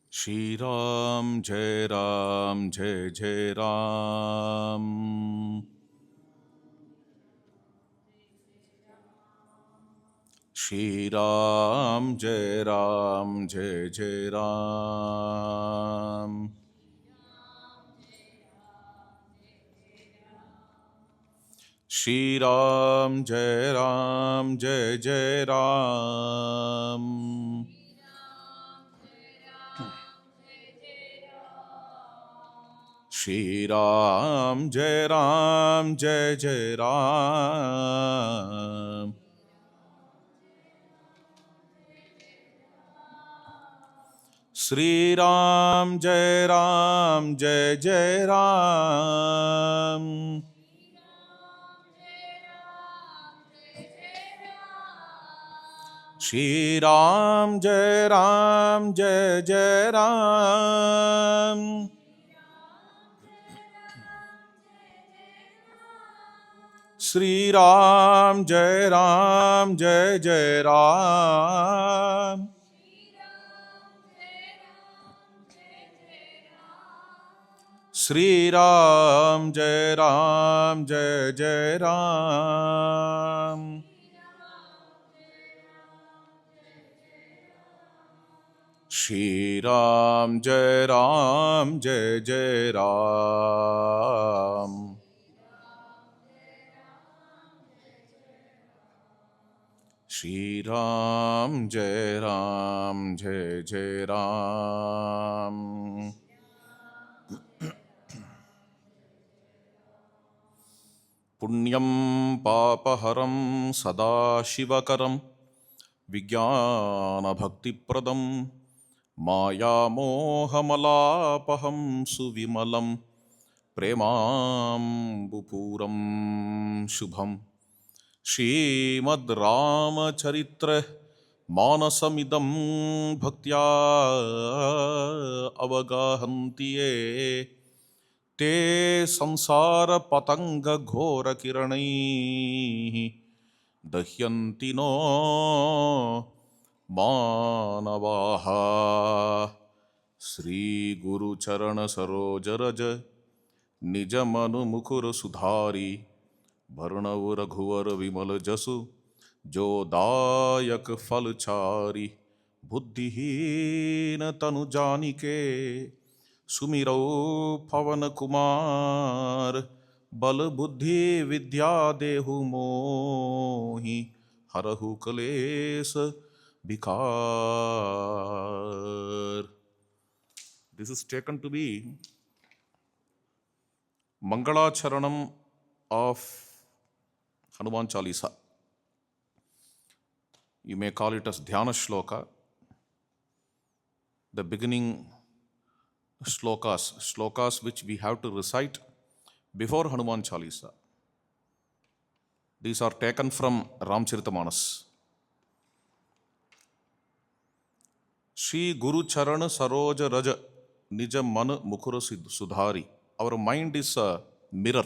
Shri Ram, Jai Ram, Jai Jai Ram. Shri Ram, Jai Ram, Jai Jai Ram. Shri Ram, Jai Ram, Jai Jai Ram. Shri Ram, Jai Ram, Jai Jai Ram. Sri Ram, Jai Ram, Jai Jai Ram. Shri Ram, Jai Ram, Jai Jai Ram. Sri Ram, Jai Ram, Jai Jai Ram. Sri Ram, Jai Ram, Jai Jai Ram. Shri Ram, Jai Ram, Jai Jai Ram. Shri Ram, Jai Ram, Jai Jai Ram. Punyam papaharam sada shivakaram Vijnana bhakti pradam Maya mohamalapaham suvimalam Premambupuram shubham Srimad Ramacharitra Manasamidam Bhaktya Avagahantiye Te Samsara Patanga Ghora Kiranai Dahyanti no Manavaha Sri Guru Charana Sarojaraja Nijamanu Mukur Sudhari Bharnavu Raghuvar Vimal Jasu Jo Dayak Falchari Buddhihina Tanu Janike Sumiro Pavan Kumar Bal Buddhi Vidya Dehu Mohi Harahu Kalesa Bikar. This is taken to be Mangala Charanam of Hanuman Chalisa. You may call it as Dhyana Shloka. The beginning slokas which we have to recite before Hanuman Chalisa. These are taken from Ramcharitamanas. Shri Guru Charana Saroja Raja Nija Mana Mukur Sudhari. Our mind is a mirror.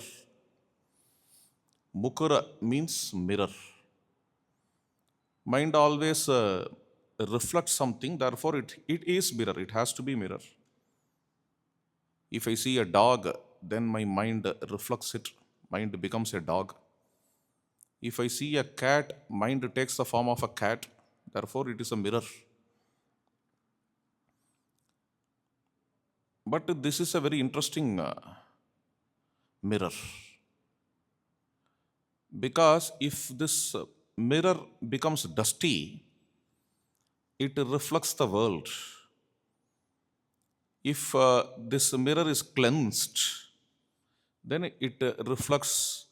Mukura means mirror. Mind always reflects something, therefore it is mirror. It has to be mirror. If I see a dog, then my mind reflects it. Mind becomes a dog. If I see a cat, mind takes the form of a cat. Therefore, it is a mirror. But this is a very interesting mirror. Because if this mirror becomes dusty, it reflects the world. If this mirror is cleansed, then it reflects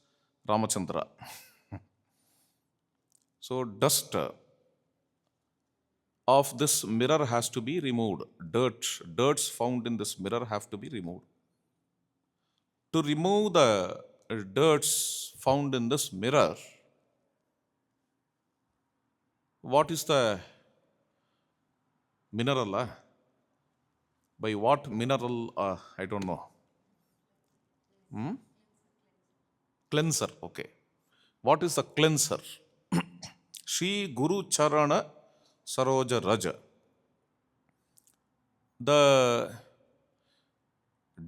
Ramachandra. So dust of this mirror has to be removed. Dirts found in this mirror have to be removed. To remove the dirts found in this mirror, what is the mineral? By what mineral? I don't know. Cleanser, okay. What is the cleanser? Shri Guru Charana Saroja Raja. The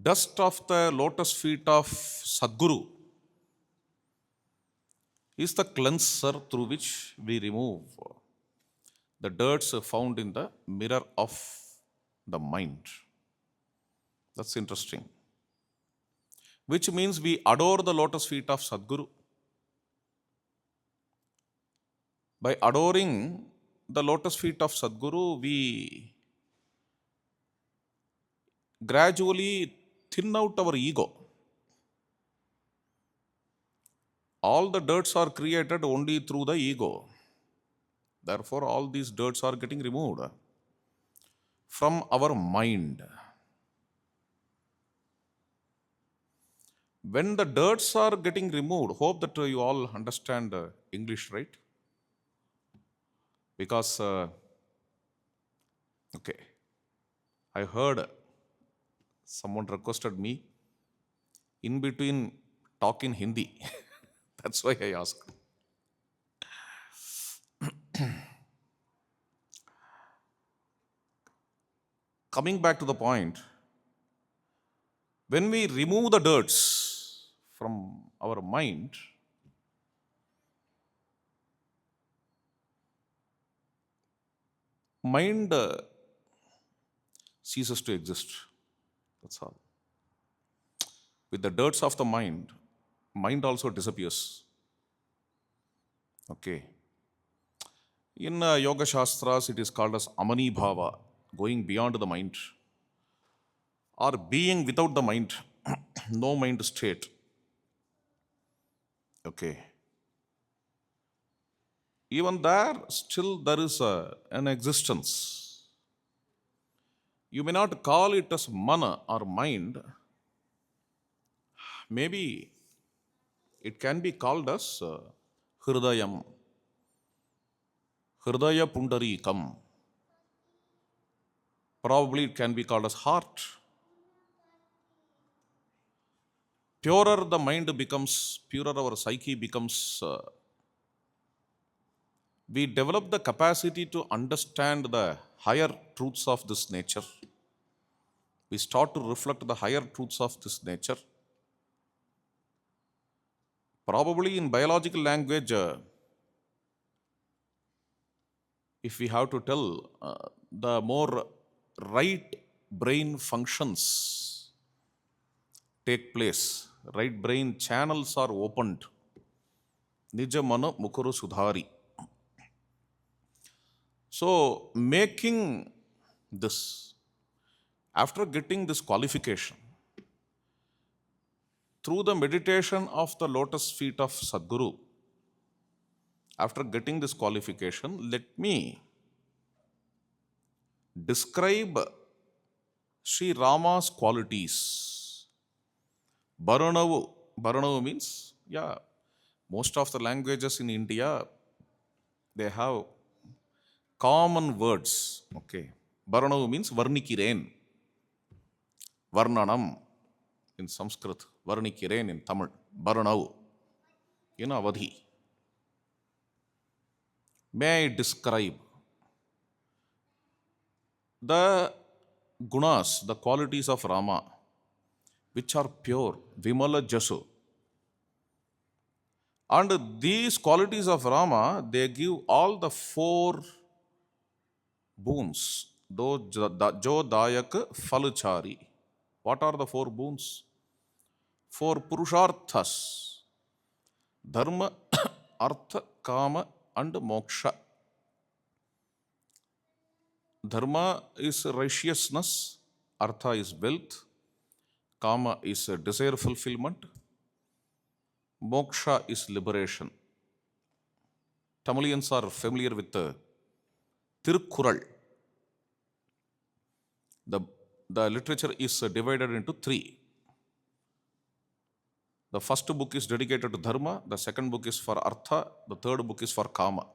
dust of the lotus feet of Sadguru is the cleanser through which we remove the dirts found in the mirror of the mind. That's interesting. Which means we adore the lotus feet of Sadguru. By adoring the lotus feet of Sadguru, we gradually thin out our ego. All the dirts are created only through the ego. Therefore, all these dirts are getting removed from our mind. When the dirts are getting removed, hope that you all understand English, right? Because, okay, I heard someone requested me in between talk in Hindi. That's why I asked. Coming back to the point, when we remove the dirts from our mind, mind ceases to exist. That's all. With the dirts of the mind also disappears. Okay. In Yoga Shastras, it is called as Amani Bhava, going beyond the mind, or being without the mind, no mind state. Okay. Even there, still there is an existence. You may not call it as mana or mind. Maybe it can be called as Hridayam, Hridaya Pundarikam. Probably it can be called as heart. Purer the mind becomes, purer our psyche becomes, we develop the capacity to understand the higher truths of this nature. We start to reflect the higher truths of this nature. Probably in biological language, if we have to tell, the more right brain functions take place, right brain channels are opened. Nijamana Mukur Sudhari. So, making this, after getting this qualification, through the meditation of the lotus feet of Sadguru, after getting this qualification, let me describe Sri Rama's qualities. Baranavu. Baranavu means, yeah, most of the languages in India, they have common words. Okay. Baranavu means Varnikiren. Varnanam in Sanskrit. Varnikiren in Tamil. Baranavu in Avadhi. May I describe the gunas, the qualities of Rama, which are pure, Vimala Jasu. And these qualities of Rama, they give all the four boons. Jo Dayak Falchari. What are the four boons? Four Purusharthas. Dharma, Artha, Kama, and Moksha. Dharma is righteousness, Artha is wealth, Kama is desire fulfillment, Moksha is liberation. Tamilians are familiar with Tirukkural. The literature is divided into three. The first book is dedicated to Dharma, the second book is for Artha, the third book is for Kama.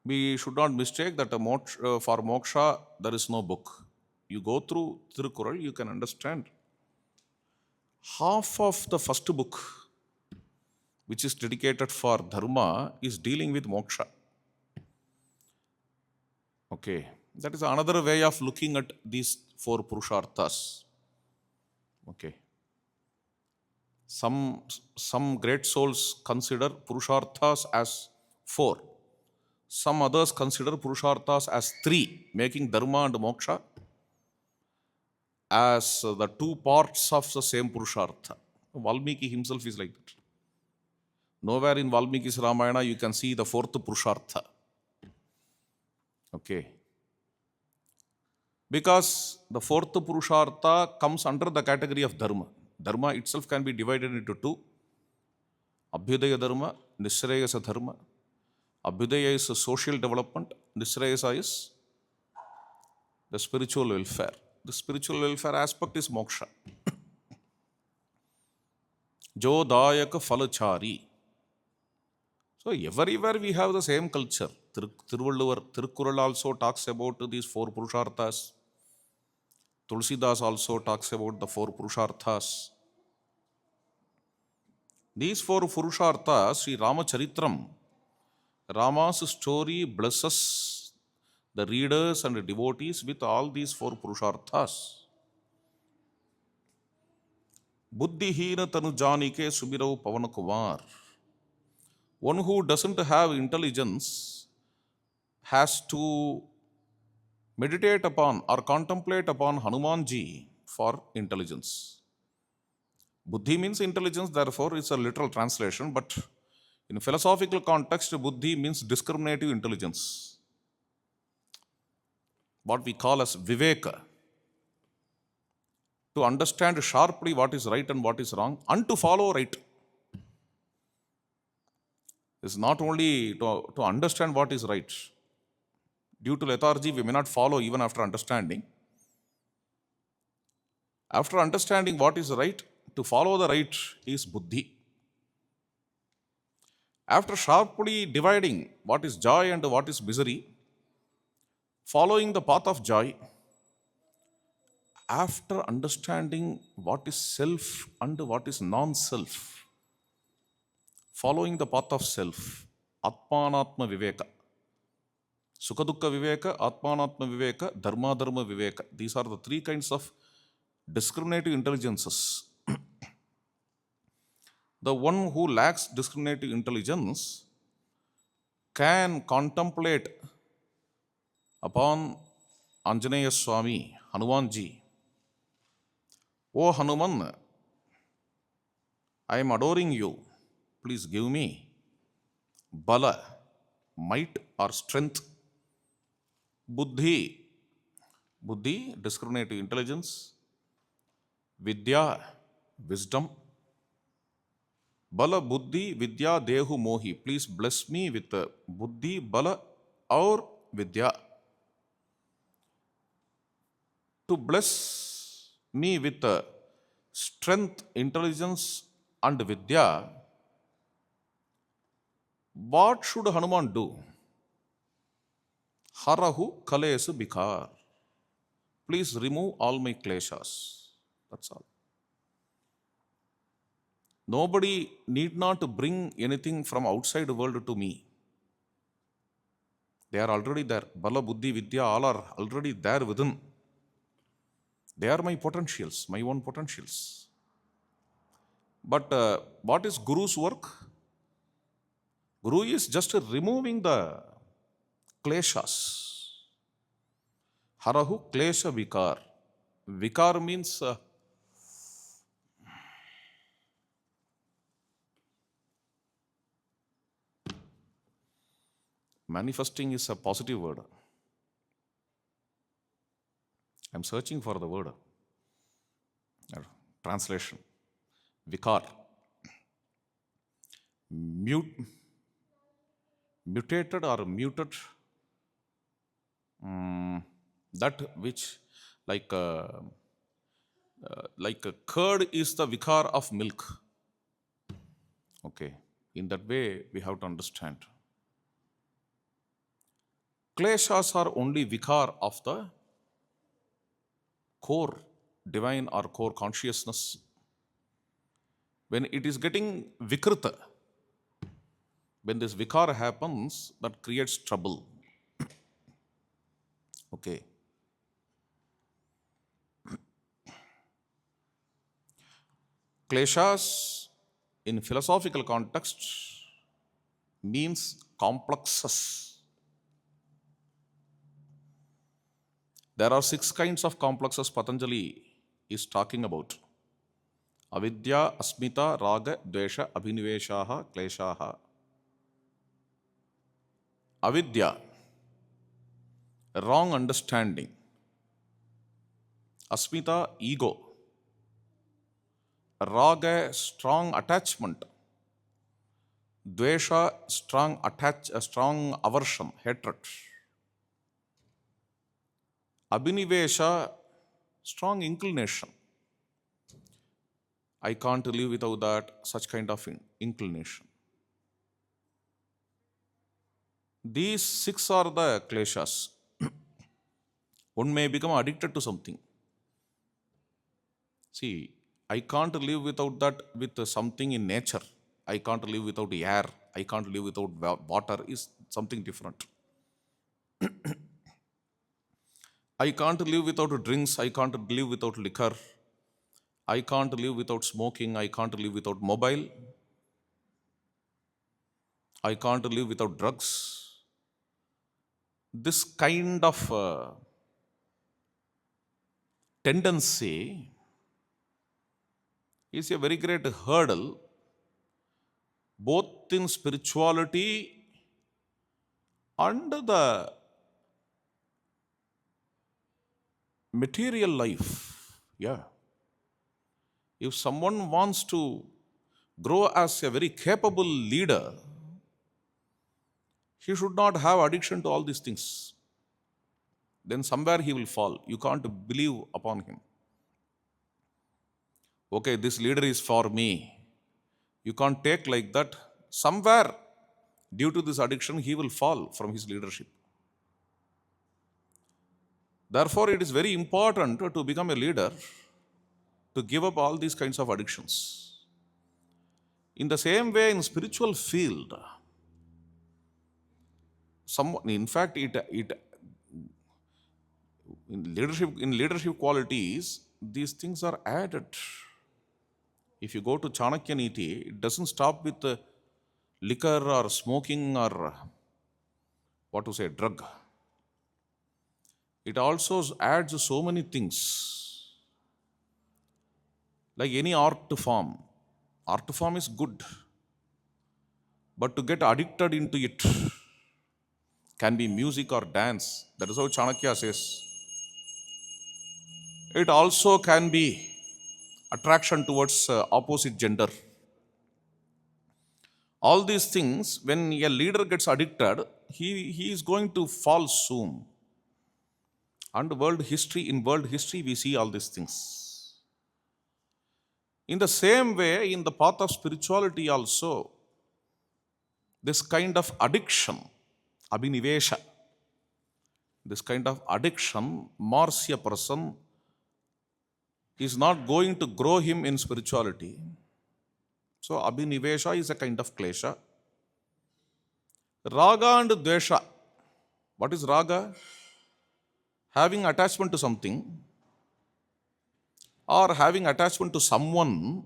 We should not mistake that for Moksha, there is no book. You go through Tirukkural, you can understand. Half of the first book, which is dedicated for Dharma, is dealing with Moksha. Okay, that is another way of looking at these four Purusharthas. Okay, some some great souls consider Purusharthas as four. Some others consider Purusharthas as three, making Dharma and Moksha as the two parts of the same Purushartha. Valmiki himself is like that. Nowhere in Valmiki's Ramayana you can see the fourth Purushartha. Okay. Because the fourth Purushartha comes under the category of Dharma. Dharma itself can be divided into two: Abhyudaya Dharma, Nishreyasa Dharma. Abhyudaya is social development, Nishreyasa is the spiritual welfare. The spiritual welfare aspect is moksha. Jo dayak falachari. So everywhere we have the same culture. Tirukkural also talks about these four Purusharthas. Tulsidas also talks about the four Purusharthas. These four Purusharthas, Sri Rama Charitram, Rama's story blesses the readers and the devotees with all these four Purusharthas. Buddhihina tanu janike subirau Pavan Kumar. One who doesn't have intelligence has to meditate upon or contemplate upon Hanumanji for intelligence. Buddhi means intelligence, therefore it's a literal translation, but in philosophical context, Buddhi means discriminative intelligence. What we call as Viveka. To understand sharply what is right and what is wrong and to follow right. It's not only to understand what is right. Due to lethargy, we may not follow even after understanding. After understanding what is right, to follow the right is Buddhi. After sharply dividing what is joy and what is misery, following the path of joy, after understanding what is self and what is non-self, following the path of self, Atmanatma Viveka. Sukha-dukkha Viveka, Atmanatma Viveka, Dharma-dharma Viveka. These are the three kinds of discriminative intelligences. The one who lacks discriminative intelligence can contemplate upon Anjaneya Swami, Hanumanji. O Hanuman, I am adoring you. Please give me Bala, might or strength. Buddhi, discriminative intelligence. Vidya, wisdom. Bala, Buddhi, Vidya, Dehu, Mohi. Please bless me with Buddhi, Bala or Vidya. To bless me with strength, intelligence and Vidya, what should Hanuman do? Harahu kalesu bikar. Please remove all my kleshas. That's all. Nobody need not bring anything from outside the world to me. They are already there. Bala, Buddhi, Vidya, all are already there within. They are my potentials, my own potentials. But what is Guru's work? Guru is just removing the kleshas. Harahu klesha vikar. Vikar means manifesting is a positive word. I'm searching for the word. Translation. Vikar. Mutated or muted. That which like a curd is the vikar of milk. Okay. In that way, we have to understand. Kleshas are only vikar of the core divine or core consciousness. When it is getting vikrita, when this vikar happens, that creates trouble. Okay. Kleshas in philosophical context means complexes. There are 6 kinds of complexes Patanjali is talking about. Avidya, Asmita, Raga, Dvesha, Abhiniveshaha, Kleshaha. Avidya, wrong understanding. Asmita, ego. Raga, strong attachment. Dvesha, strong aversion, hatred. Abhinivesha, strong inclination. I can't live without that, such kind of inclination. These 6 are the kleshas. One may become addicted to something. See, I can't live without that with something in nature. I can't live without air. I can't live without water is something different. I can't live without drinks. I can't live without liquor. I can't live without smoking. I can't live without mobile. I can't live without drugs. This kind of tendency is a very great hurdle both in spirituality and the material life. Yeah. If someone wants to grow as a very capable leader, he should not have addiction to all these things. Then somewhere he will fall. You can't believe upon him. Okay, this leader is for me. You can't take like that. Somewhere, due to this addiction, he will fall from his leadership. Therefore, it is very important to become a leader, to give up all these kinds of addictions. In the same way, in spiritual field, in fact, in leadership qualities, these things are added. If you go to Chanakya Niti, it doesn't stop with liquor or smoking or what to say, drug. It also adds so many things. Like any art form is good. But to get addicted into it can be music or dance. That is how Chanakya says. It also can be attraction towards opposite gender. All these things, when a leader gets addicted, he is going to fall soon. And in world history, we see all these things. In the same way, in the path of spirituality also, this kind of addiction, abhinivesha, this kind of addiction mars a person, is not going to grow him in spirituality. So abhinivesha is a kind of klesha. Raga and dvesha. What is raga? Having attachment to something or having attachment to someone,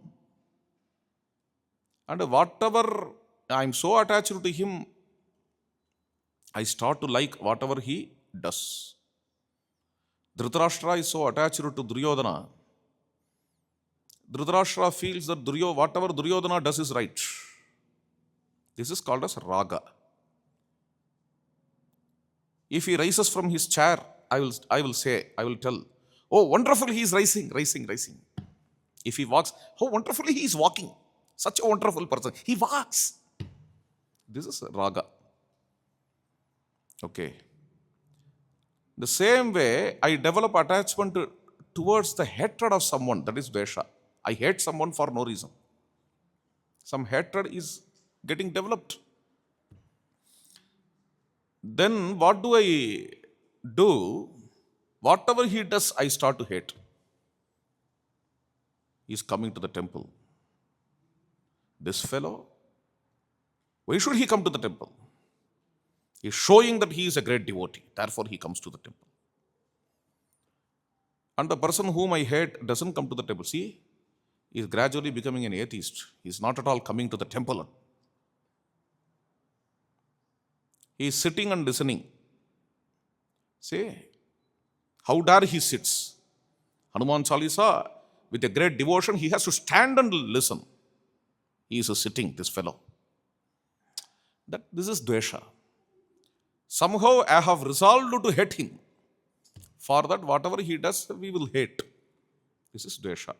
and whatever I'm so attached to him, I start to like whatever he does. Dhritarashtra is so attached to Duryodhana. Dhritarashtra feels that whatever Duryodhana does is right. This is called as raga. If he rises from his chair, I will tell, oh, wonderful, he is rising. If he walks, oh, wonderfully he is walking. Such a wonderful person. He walks. This is raga. Okay. The same way, I develop attachment towards the hatred of someone, that is dvesha. I hate someone for no reason. Some hatred is getting developed. Then what do I do? Whatever he does, I start to hate. He is coming to the temple. This fellow, why should he come to the temple? He is showing that he is a great devotee. Therefore, he comes to the temple. And the person whom I hate doesn't come to the temple. See, he is gradually becoming an atheist. He is not at all coming to the temple. He is sitting and listening. See, how dare he sits? Hanuman Chalisa, with a great devotion, he has to stand and listen. He is sitting, this fellow. This is dvesha. Somehow I have resolved to hate him. For that, whatever he does, we will hate. This is dvesha.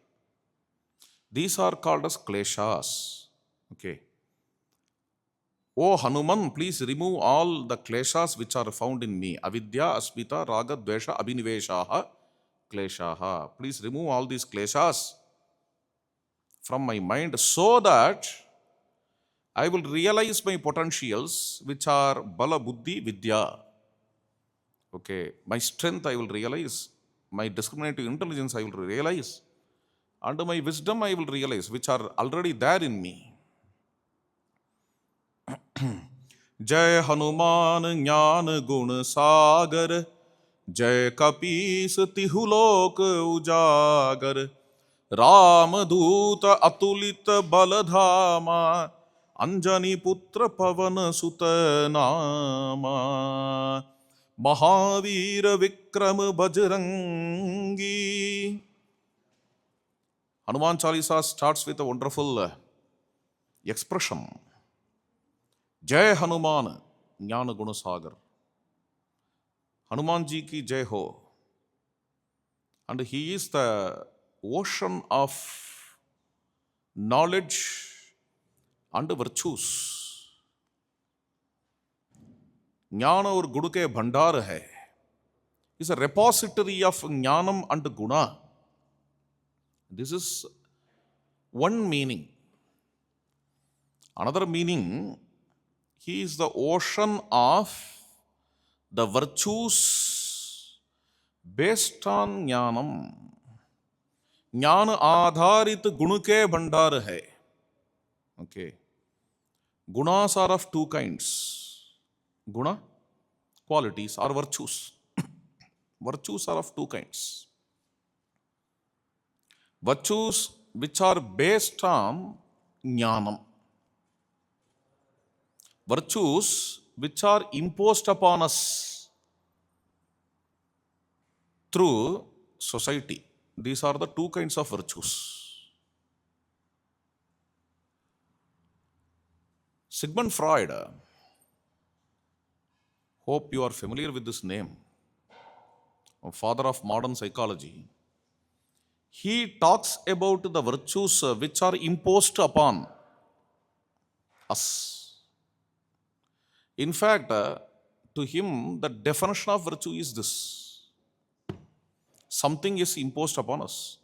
These are called as kleshas. Okay. O Hanuman, please remove all the kleshas which are found in me. Avidya, asmita, raga, dvesha, abhiniveshaha, kleshaha. Please remove all these kleshas from my mind so that I will realize my potentials which are Bala, Buddhi, Vidya. Okay, my strength I will realize, my discriminative intelligence I will realize, and my wisdom I will realize, which are already there in me. Jai Hanuman Jnana Gun Sagar, Jai Kapis Tihulok Ujagar, Ram Duta Atulit Baladhama, Anjani Putra Pavana Sutanama, Mahavira Vikram Bajrangi. Hanuman Chalisa starts with a wonderful expression. Jai Hanuman Jnana Guna Sagar. Hanuman ji ki jai ho. And he is the ocean of knowledge and virtues. Jnana और गुण के भंडार है. Is a repository of jnanam and guna. This is one meaning. Another meaning, he is the ocean of the virtues based on jnanam. Jnana adharit gun ke bhandar hai. Okay. Gunas are of two kinds. Guna, qualities or virtues. Virtues are of two kinds. Virtues which are based on jnanam. Virtues which are imposed upon us through society. These are the two kinds of virtues. Sigmund Freud, hope you are familiar with this name, father of modern psychology. He talks about the virtues which are imposed upon us. In fact, to him, the definition of virtue is this. Something is imposed upon us.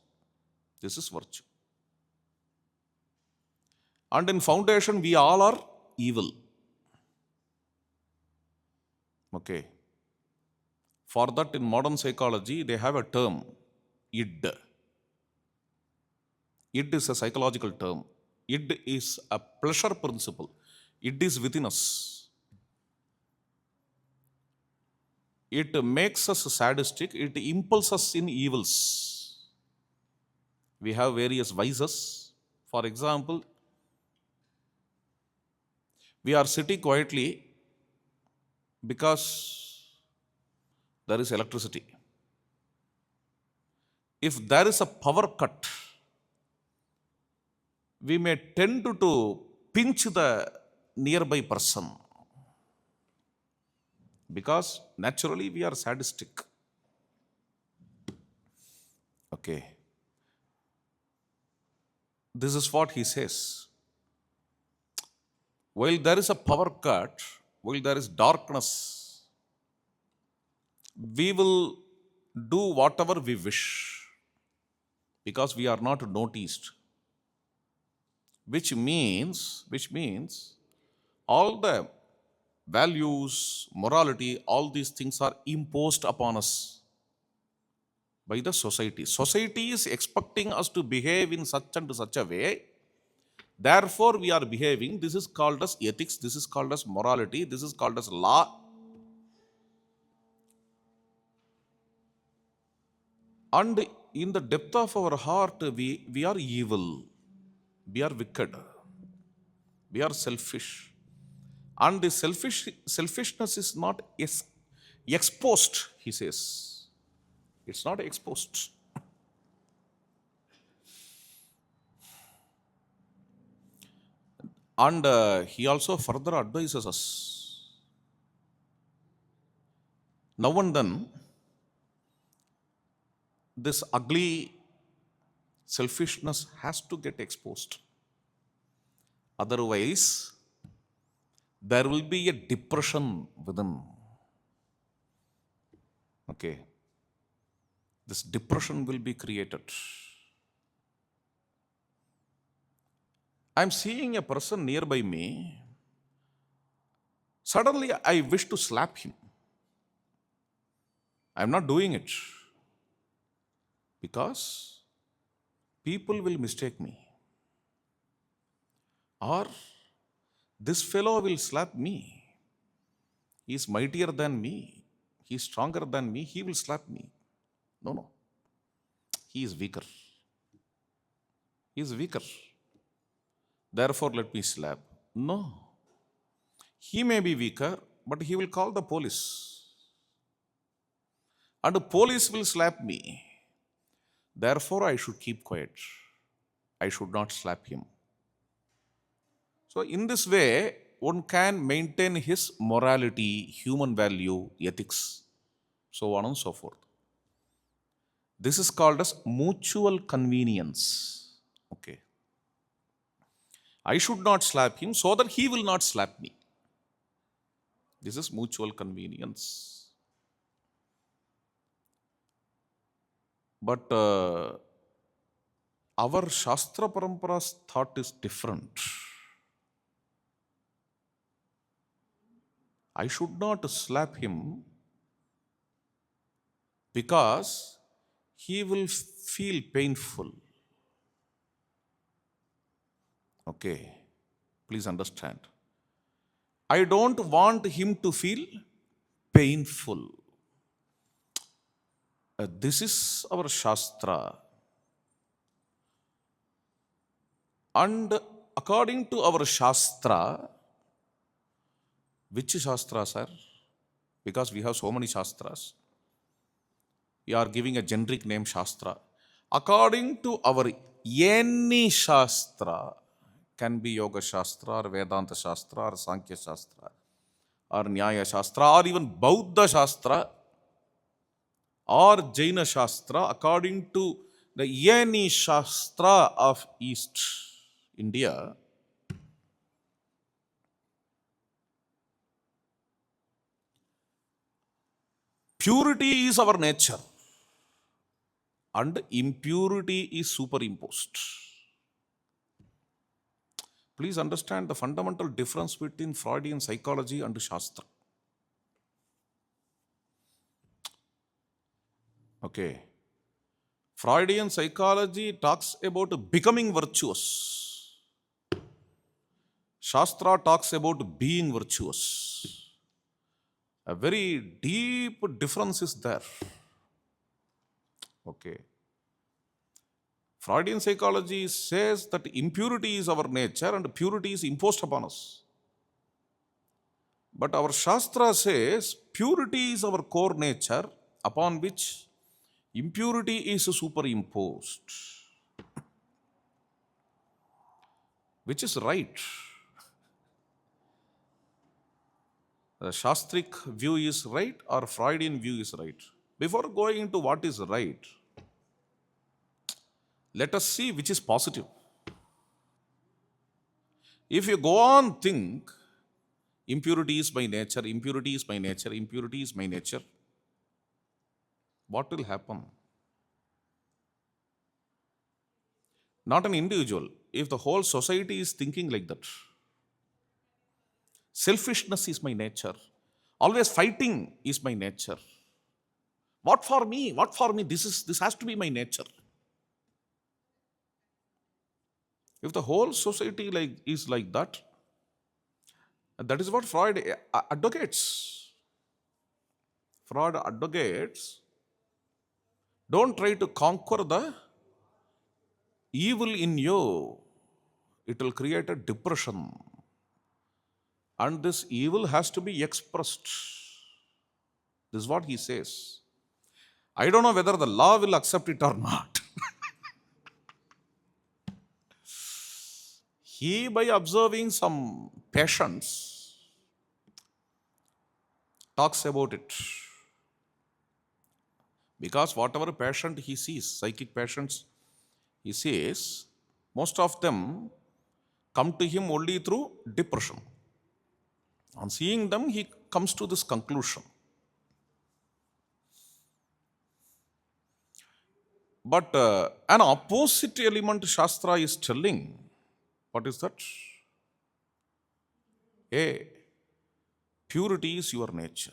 This is virtue. And in foundation, we all are evil. Okay. For that, in modern psychology, they have a term, id. Id is a psychological term. Id is a pleasure principle. Id is within us. It makes us sadistic. It impulses us in evils. We have various vices. For example, we are sitting quietly because there is electricity. If there is a power cut, we may tend to pinch the nearby person because naturally we are sadistic. Okay. This is what he says. While there is a power cut, while there is darkness, we will do whatever we wish because we are not noticed. Which means all the values, morality, all these things are imposed upon us by the society. Society is expecting us to behave in such and such a way. Therefore, we are behaving. This is called as ethics. This is called as morality. This is called as law. And in the depth of our heart, we are evil, we are wicked, we are selfish. And the selfishness is not exposed, he says. It's not exposed. And he also further advises us. Now and then, this ugly selfishness has to get exposed. Otherwise, there will be a depression within. Okay. This depression will be created. I'm seeing a person nearby me. Suddenly, I wish to slap him. I'm not doing it because people will mistake me. Or this fellow will slap me. He is mightier than me. He is stronger than me. He will slap me. No. He is weaker. He is weaker. Therefore, let me slap. No. He may be weaker, but he will call the police. And the police will slap me. Therefore, I should keep quiet. I should not slap him. So, in this way, one can maintain his morality, human value, ethics, so on and so forth. This is called as mutual convenience. Okay. I should not slap him so that he will not slap me. This is mutual convenience. But our Shastra Parampara's thought is different. I should not slap him because he will feel painful. Okay, please understand. I don't want him to feel painful. This is our Shastra. And according to our Shastra, which Shastra, sir? Because we have so many Shastras. We are giving a generic name Shastra. According to our any Shastra, can be Yoga Shastra or Vedanta Shastra or Sankhya Shastra or Nyaya Shastra or even Bauddha Shastra or Jaina Shastra, according to the any Shastra of East India, purity is our nature and impurity is superimposed. Please understand the fundamental difference between Freudian psychology and Shastra. Okay. Freudian psychology talks about becoming virtuous. Shastra talks about being virtuous. A very deep difference is there. Okay. Freudian psychology says that impurity is our nature and purity is imposed upon us. But our Shastra says purity is our core nature upon which impurity is superimposed. Which is right? The Shastric view is right or Freudian view is right? Before going into what is right, let us see which is positive. If you go on think, impurity is my nature, impurity is my nature, impurity is my nature, what will happen? Not an individual. If the whole society is thinking like that, selfishness is my nature, always fighting is my nature. What for me? What for me? This has to be my nature. If the whole society is like that, that is what Freud advocates. Freud advocates Don't try to conquer the evil in you. It will create a depression. And this evil has to be expressed. This is what he says. I don't know whether the law will accept it or not. He, by observing some patience, talks about it. Because whatever patient he sees, psychic patients, he says, most of them come to him only through depression. On seeing them, he comes to this conclusion. But an opposite element Shastra is telling. What is that? Purity is your nature.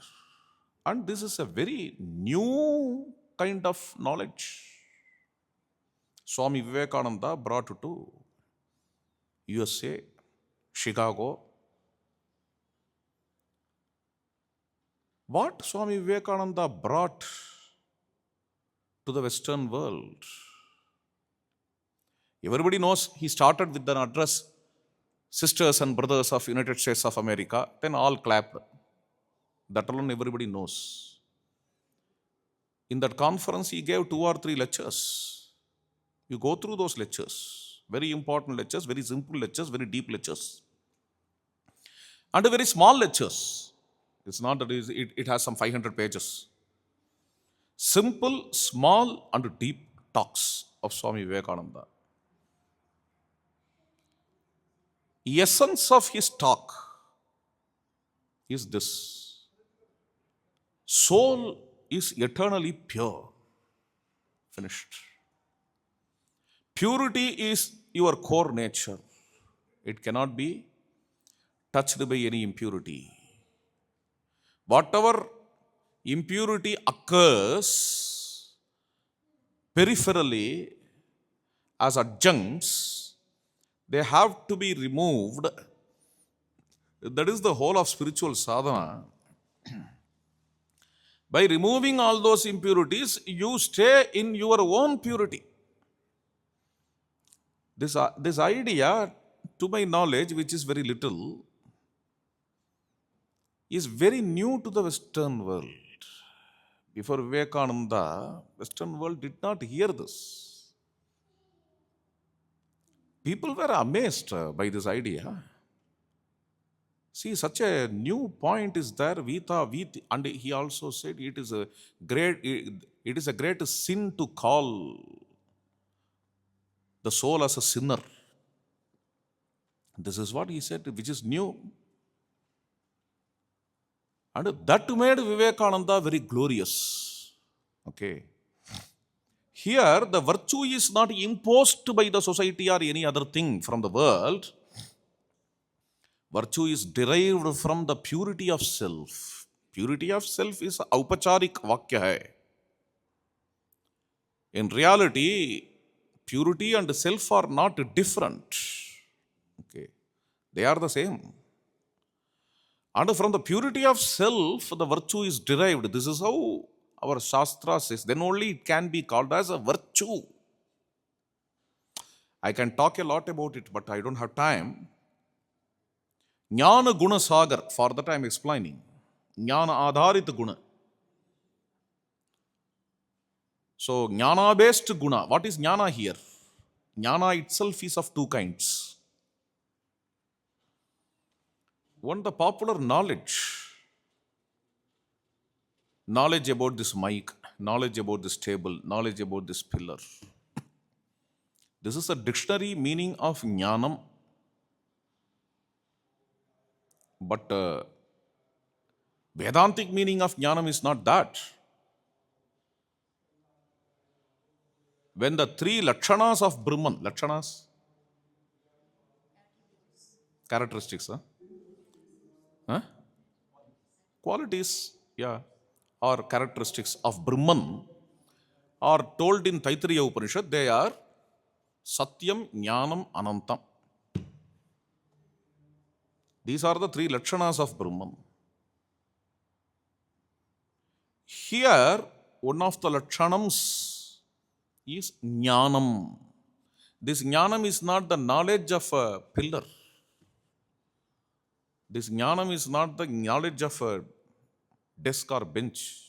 And this is a very new kind of knowledge. Swami Vivekananda brought to USA, Chicago. What Swami Vivekananda brought to the Western world? Everybody knows he started with an address, sisters and brothers of United States of America, then all clapped. That alone everybody knows. In that conference, he gave 2 or 3 lectures. You go through those lectures. Very important lectures, very simple lectures, very deep lectures. And very small lectures. It's not that it has some 500 pages. Simple, small, and deep talks of Swami Vivekananda. The essence of his talk is this. Soul is eternally pure. Finished. Purity is your core nature. It cannot be touched by any impurity. Whatever impurity occurs peripherally as adjuncts, they have to be removed. That is the whole of spiritual sadhana. By removing all those impurities, you stay in your own purity. This idea, to my knowledge, which is very little, is very new to the Western world. Before Vivekananda, Western world did not hear this. People were amazed by this idea. See, such a new point is there. And he also said it is a great sin to call the soul as a sinner. This is what he said, which is new. And that made Vivekananda very glorious. Okay. Here, the virtue is not imposed by the society or any other thing from the world. Virtue is derived from the purity of self. Purity of self is aupacharik vakya hai. In reality, purity and self are not different. Okay. They are the same. And from the purity of self, the virtue is derived. This is how our Shastra says. Then only it can be called as a virtue. I can talk a lot about it, but I don't have time. Jnana Guna Sagar, for that I am explaining. Jnana Adharita Guna. So, Jnana based Guna. What is Jnana here? Jnana itself is of 2 kinds. One, the popular knowledge. Knowledge about this mic, knowledge about this table, knowledge about this pillar. This is a dictionary meaning of Jnanam. But Vedantic meaning of Jnanam is not that. When the 3 lakshanas of Brahman, lakshanas? Characteristics, huh? Qualities, yeah, or characteristics of Brahman are told in Taittiriya Upanishad. They are Satyam, Jnanam, Anantam. These are the 3 lakshanas of Brahman. Here, one of the lakshanams is jnanam. This jnanam is not the knowledge of a pillar. This jnanam is not the knowledge of a desk or bench.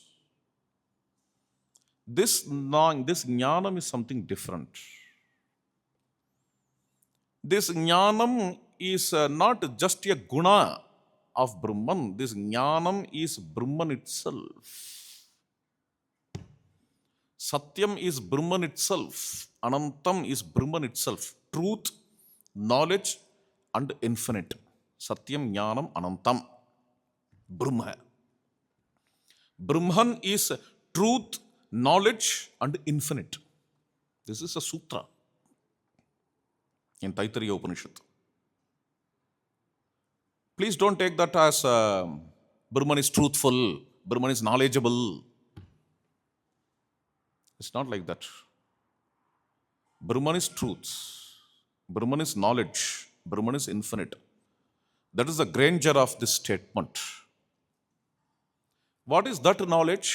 This jnanam is something different. This jnanam is not just a guna of Brahman. This jnanam is Brahman itself. Satyam is Brahman itself. Anantam is Brahman itself. Truth, knowledge, and infinite. Satyam, Jnanam, Anantam. Brahma. Brahman is truth, knowledge, and infinite. This is a sutra in Taittiriya Upanishad. Please don't take that as Brahman is truthful, Brahman is knowledgeable. It's not like that. Brahman is truth, Brahman is knowledge, Brahman is infinite. That is the grandeur of this statement. What is that knowledge?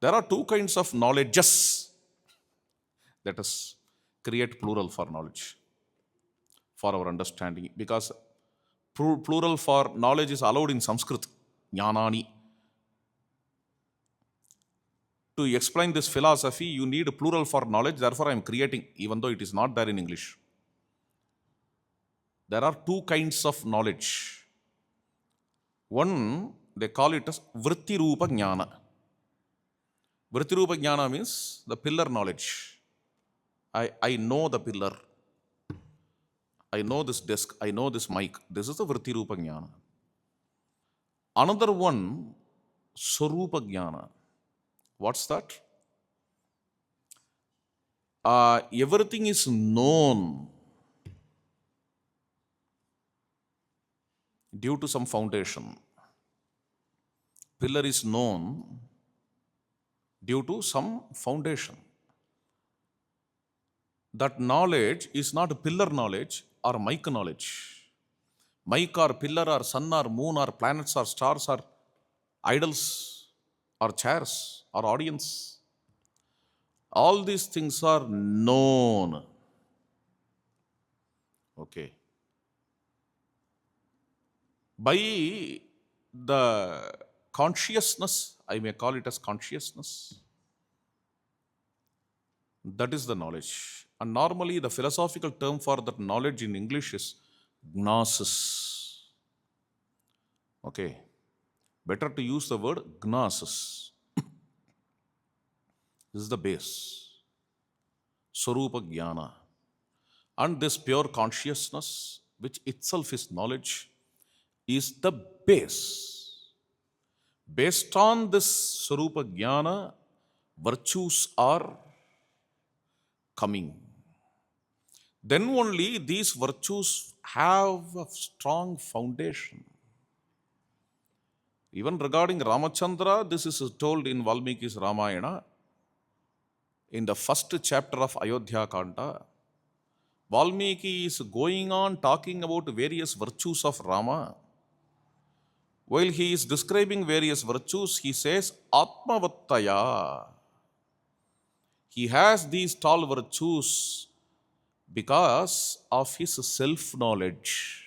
There are two kinds of knowledges. Let us create plural for knowledge, for our understanding, because plural for knowledge is allowed in Sanskrit, jnanani. To explain this philosophy, you need a plural for knowledge, therefore I am creating, even though it is not there in English. There are two kinds of knowledge. One, they call it as vritti rupa jnana. Vritti rupa jnana means the pillar knowledge. I know the pillar. I know this desk. I know this mic. This is the vritti rupa jnana. Another one, swarupa jnana. What's that? Everything is known due to some foundation. Pillar is known due to some foundation. That knowledge is not pillar knowledge or mic knowledge. Mic or pillar or sun or moon or planets or stars or idols or chairs or audience. All these things are known. Okay. By the consciousness, I may call it as consciousness, that is the knowledge. And normally the philosophical term for that knowledge in English is gnosis. Okay. Better to use the word gnosis. This is the base. Swarupa jnana. And this pure consciousness, which itself is knowledge, is the base. Based on this Swarupa jnana, virtues are coming. Then only these virtues have a strong foundation. Even regarding Ramachandra, this is told in Valmiki's Ramayana. In the first chapter of Ayodhya Kanda, Valmiki is going on talking about various virtues of Rama. While he is describing various virtues, he says, Atmavattaya. He has these tall virtues because of his self-knowledge.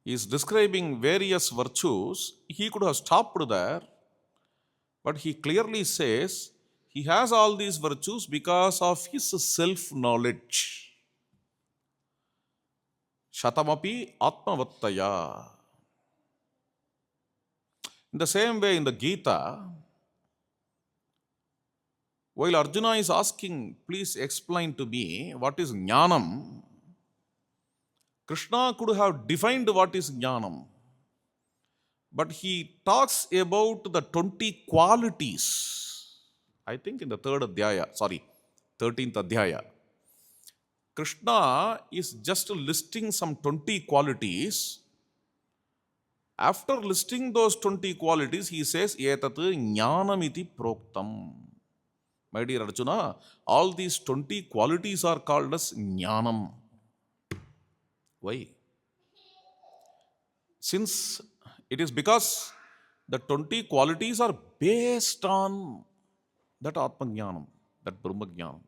He is describing various virtues. He could have stopped there, but he clearly says he has all these virtues because of his self-knowledge. Shatamapi Atmavattaya. In the same way, in the Gita, while Arjuna is asking, please explain to me what is jnanam, Krishna could have defined what is jnanam. But he talks about the 20 qualities. I think in the 13th adhyaya. Krishna is just listing some 20 qualities. After listing those 20 qualities, he says, Etat jnanamiti proktam. My dear Arjuna, all these 20 qualities are called as jnanam. Why? Since it is because The 20 qualities are based on that Atma Jnanam, that Brahma Jnanam.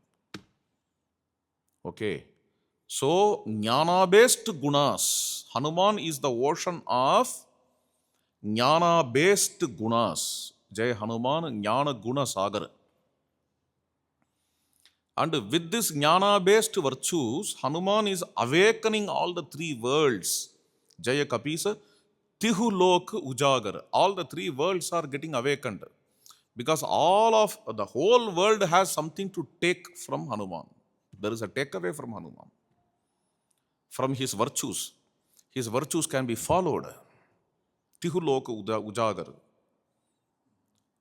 Okay. So, jnana based gunas. Hanuman is the ocean of jnana based gunas. Jai Hanuman Jnana Guna Sagar. And with this jnana based virtues, Hanuman is awakening all the three worlds. Jaya Kapisa, Tihu Lok Ujagar. All the three worlds are getting awakened. Because all of the whole world has something to take from Hanuman. There is a takeaway from Hanuman. From his virtues. His virtues can be followed. Tihuloka Ujagar.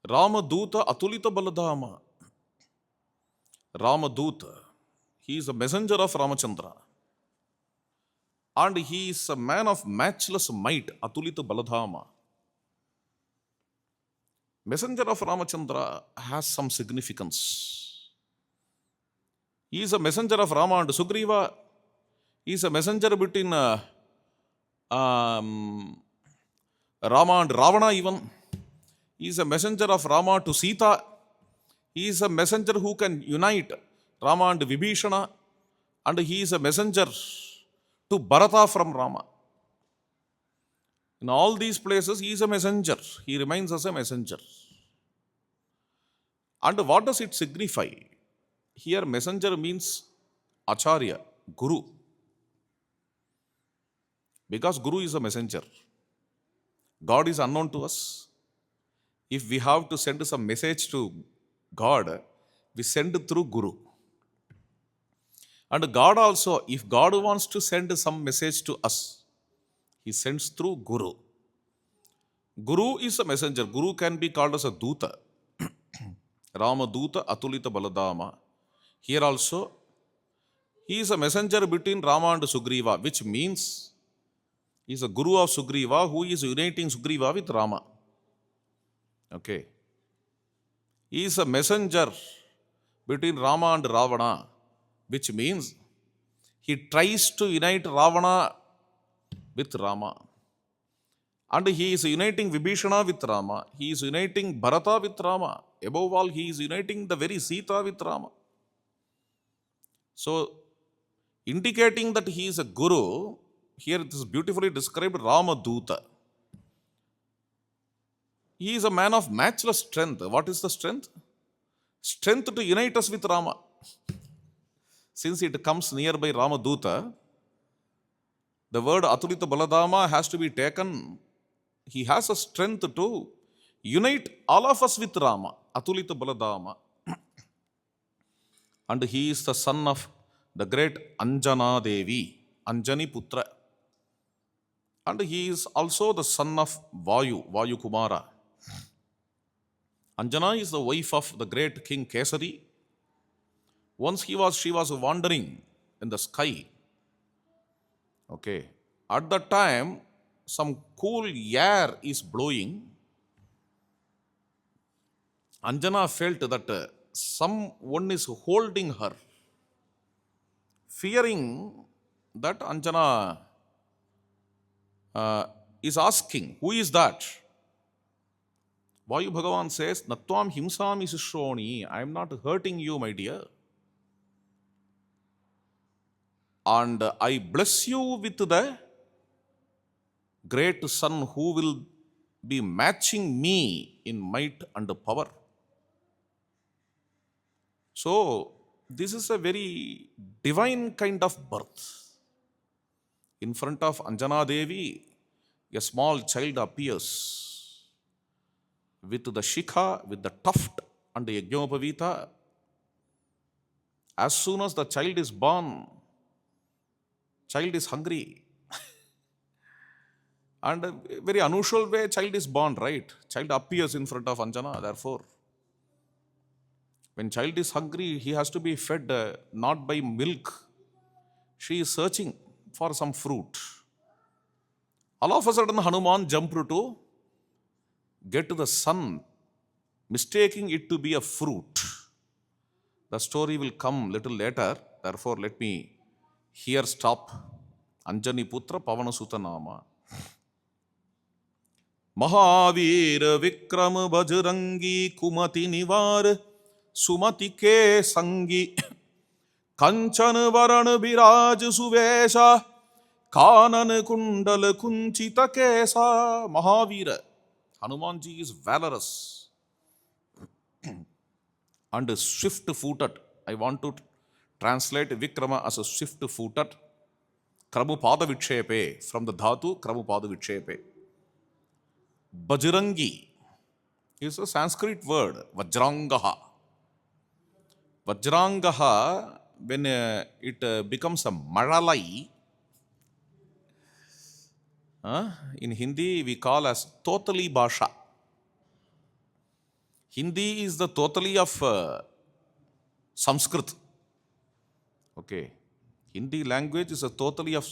Ramaduta Atulita Baladama. Ramaduta. He is a messenger of Ramachandra. And he is a man of matchless might. Atulita Baladama. Messenger of Ramachandra has some significance. He is a messenger of Rama and Sugriva. He is a messenger between Rama and Ravana even. He is a messenger of Rama to Sita. He is a messenger who can unite Rama and Vibhishana. And he is a messenger to Bharata from Rama. In all these places, he is a messenger. He remains as a messenger. And what does it signify? Here, messenger means Acharya, Guru. Because Guru is a messenger. God is unknown to us. If we have to send some message to God, we send through Guru. And God also, if God wants to send some message to us, He sends through Guru. Guru is a messenger. Guru can be called as a Duta. Rama Duta Atulita Baladama. Here also, he is a messenger between Rama and Sugriva, which means he is a Guru of Sugriva who is uniting Sugriva with Rama. Okay. He is a messenger between Rama and Ravana, which means he tries to unite Ravana with Rama. And he is uniting Vibhishana with Rama. He is uniting Bharata with Rama. Above all, he is uniting the very Sita with Rama. So, indicating that he is a Guru, here it is beautifully described Rama Duta. He is a man of matchless strength. What is the strength? Strength to unite us with Rama. Since it comes nearby Rama Duta, the word Atulita Baladama has to be taken. He has a strength to unite all of us with Rama. Atulita Baladama. And he is the son of the great Anjana Devi, Anjani Putra. And he is also the son of Vayu Kumara. Anjana is the wife of the great king Kesari. Once she was wandering in the sky. Okay. At that time, some cool air is blowing. Anjana felt that someone is holding her. Fearing that, Anjana is asking, who is that? Vayu Bhagavan says, Natvam himsam is shroni. I am not hurting you, my dear. And I bless you with the great son who will be matching me in might and power. So, this is a very divine kind of birth. In front of Anjana Devi, a small child appears with the shikha, with the tuft and the yajnopavita. As soon as the child is born, child is hungry. And a very unusual way, child is born, right? Child appears in front of Anjana, therefore. When child is hungry, he has to be fed not by milk. She is searching for some fruit. All of a sudden, Hanuman jumped to get to the sun, mistaking it to be a fruit. The story will come little later. Therefore, let me here stop. Anjani Putra Pavana Suta Nama. Mahavir Vikram Bajrangi कुमति निवार सुमति के संगी कंचन वरण विराज सुवेशा कानन कुंडल कुंचित केसा. Mahavira, Hanumanji is valorous and swift footed. I want to translate Vikrama as a swift footed. Kramupada Vikshepe, from the Dhatu, Kramupada Vikshepe. Bajrangi is a Sanskrit word, Vajrangaha. Vajrangaha, when it becomes a Maralai, in Hindi we call as Totali Bhasha. Hindi is the totally of Sanskrit. Okay. Hindi language is a totally of,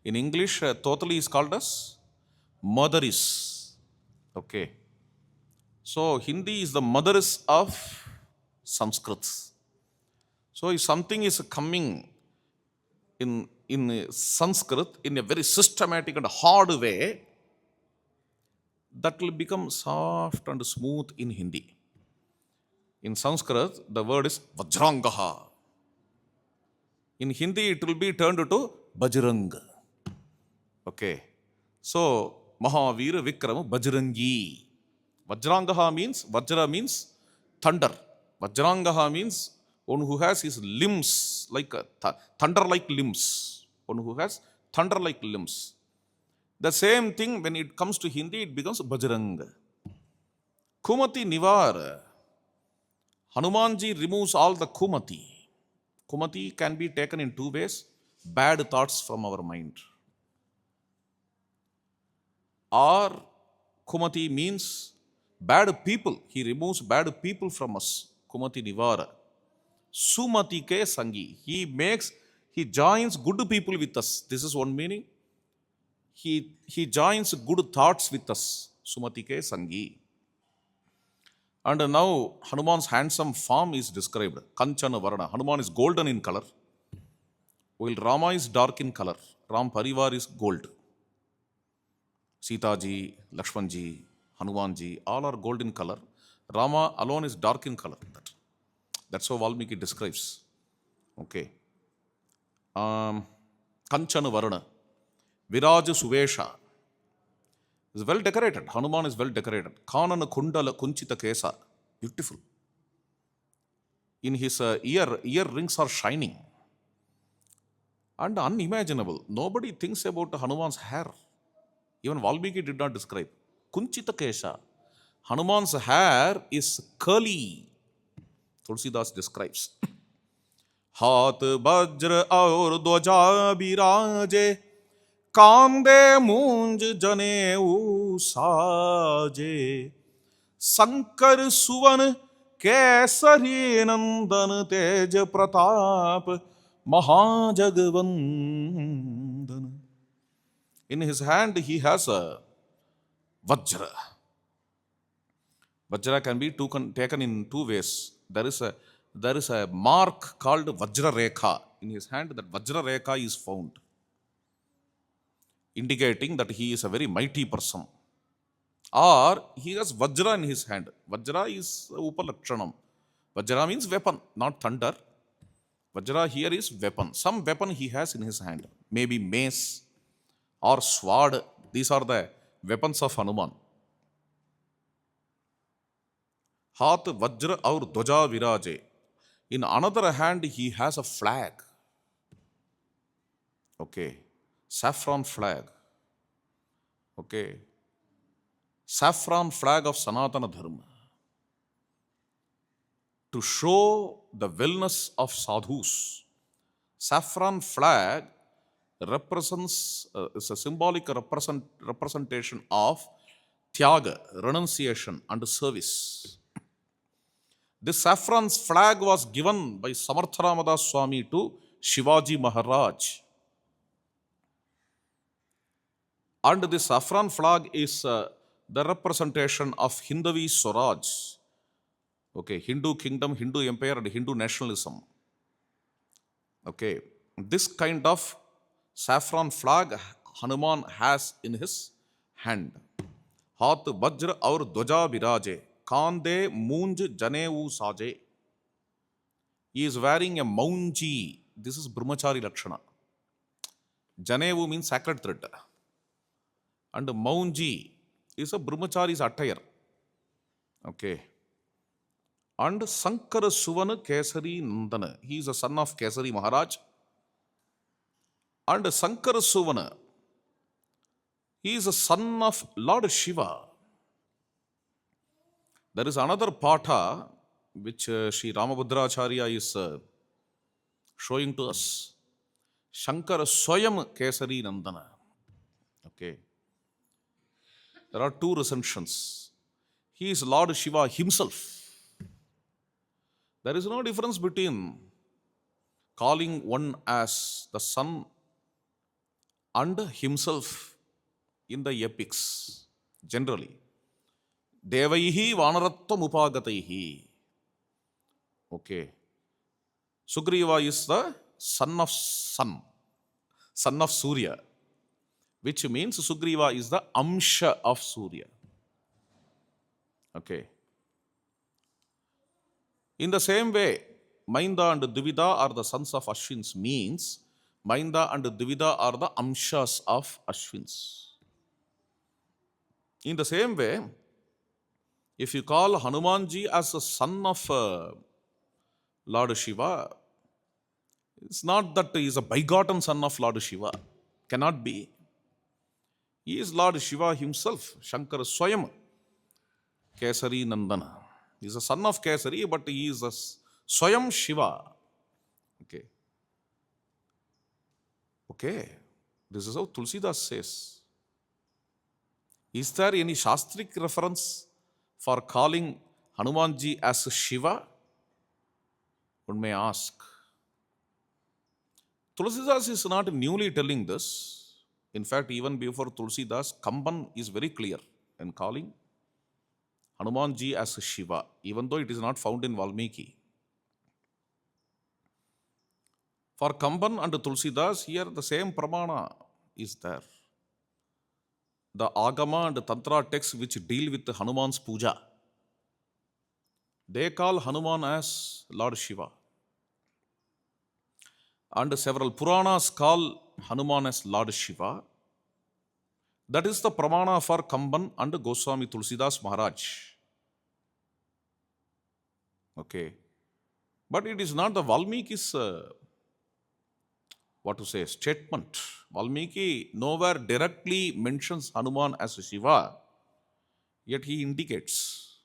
in English, totally is called as motheris. Okay. So Hindi is the motheris of Sanskrit. So if something is coming in Sanskrit in a very systematic and hard way, that will become soft and smooth in Hindi. In Sanskrit, the word is Vajrangaha. In Hindi, it will be turned to Bajrang. Okay. So, Mahavira Vikrama Bajrangi. Vajrangaha means, Vajra means thunder. Vajrangaha means one who has his limbs like thunder-like limbs. One who has thunder-like limbs. The same thing when it comes to Hindi, it becomes Bajrang. Kumati Nivar. Hanumanji removes all the Kumati. Kumati can be taken in two ways. Bad thoughts from our mind. Or Kumati means bad people. He removes bad people from us. Kumati Nivara. Sumati ke Sangi. He joins good people with us. This is one meaning. He joins good thoughts with us. Sumati ke Sangi. And now Hanuman's handsome form is described. Kanchana Varana. Hanuman is golden in color, while Rama is dark in color. Ram Parivar is gold. Sita ji, Lakshman ji, Hanuman ji, all are gold in color. Rama alone is dark in color. That's how Valmiki describes. Okay. Kanchana Varana. Viraj Suvesha is well decorated. Hanuman is well decorated. Kanana Kundala Kunchita Kesa. Beautiful. In his ear rings are shining and unimaginable. Nobody thinks about Hanuman's hair. Even Valmiki did not describe. Kunchita Kesha. Hanuman's hair is curly. Tulsidas describes. Haat Bajra aur dwaja biraje कांदे मूंज जनेऊ साजे शंकर सुवन केसरी नंदन तेज Pratap महाजगवंदन. In his hand he has a Vajra. Vajra can be taken in two ways. There is a mark called Vajra Rekha. In his hand, that Vajra Rekha is found, indicating that he is a very mighty person. Or he has Vajra in his hand. Vajra is Upalakshanam. Vajra means weapon, not thunder. Vajra here is weapon. Some weapon he has in his hand. Maybe mace or sword. These are the weapons of Hanuman. Hath Vajra aur dwaja viraje. In another hand he has a flag. Okay. Saffron flag. Okay. Saffron flag of Sanatana Dharma. To show the wellness of sadhus. Saffron flag represents, is a symbolic representation of tyaga, renunciation and service. This saffron flag was given by Samartha Ramadas Swami to Shivaji Maharaj. And this saffron flag is the representation of Hinduvi Swaraj. Okay, Hindu kingdom, Hindu empire and Hindu nationalism. Okay, this kind of saffron flag Hanuman has in his hand. हाथ वज्र और ध्वजा विराजे, कांधे मूंज जनेऊ साजे. He is wearing a maunji. This is brahmachari lakshana. Janevu means sacred thread. And maunji is a brahmachari's attire. Okay. And Sankara Suvana Kesari Nandana. He is a son of Kesari Maharaj. And Sankara Suvana, he is a son of Lord Shiva. There is another patha which Sri Rama is showing to us. Shankara Swayam Kesari Nandana. Okay. There are two recensions. He is Lord Shiva himself. There is no difference between calling one as the son and himself in the epics. Generally, Devaihi Vanaratvam Upagataihi. Okay. Sugriva is the son of sun, son of Surya, which means Sugriva is the Amsha of Surya. Okay. In the same way, Mainda and Dvida are the sons of Ashwins, means Mainda and Dvida are the Amshas of Ashwins. In the same way, if you call Hanumanji as a son of Lord Shiva, it's not that he is a begotten son of Lord Shiva. Cannot be. He is Lord Shiva himself, Shankara Swayam Kesari Nandana. He is a son of Kesari, but he is a Swayam Shiva. Okay. Okay. This is how Tulsidas says. Is there any Shastric reference for calling Hanumanji as Shiva? One may ask. Tulsidas is not newly telling this. In fact, even before Tulsidas, Kamban is very clear in calling Hanumanji as Shiva, even though it is not found in Valmiki. For Kamban and Tulsidas, here the same pramana is there. The Agama and Tantra texts which deal with Hanuman's puja, they call Hanuman as Lord Shiva. And several Puranas call Hanuman as Lord Shiva. That is the pramana for Kamban and Goswami Tulsidas Maharaj. Okay. But it is not the Valmiki's, statement. Valmiki nowhere directly mentions Hanuman as Shiva, yet he indicates.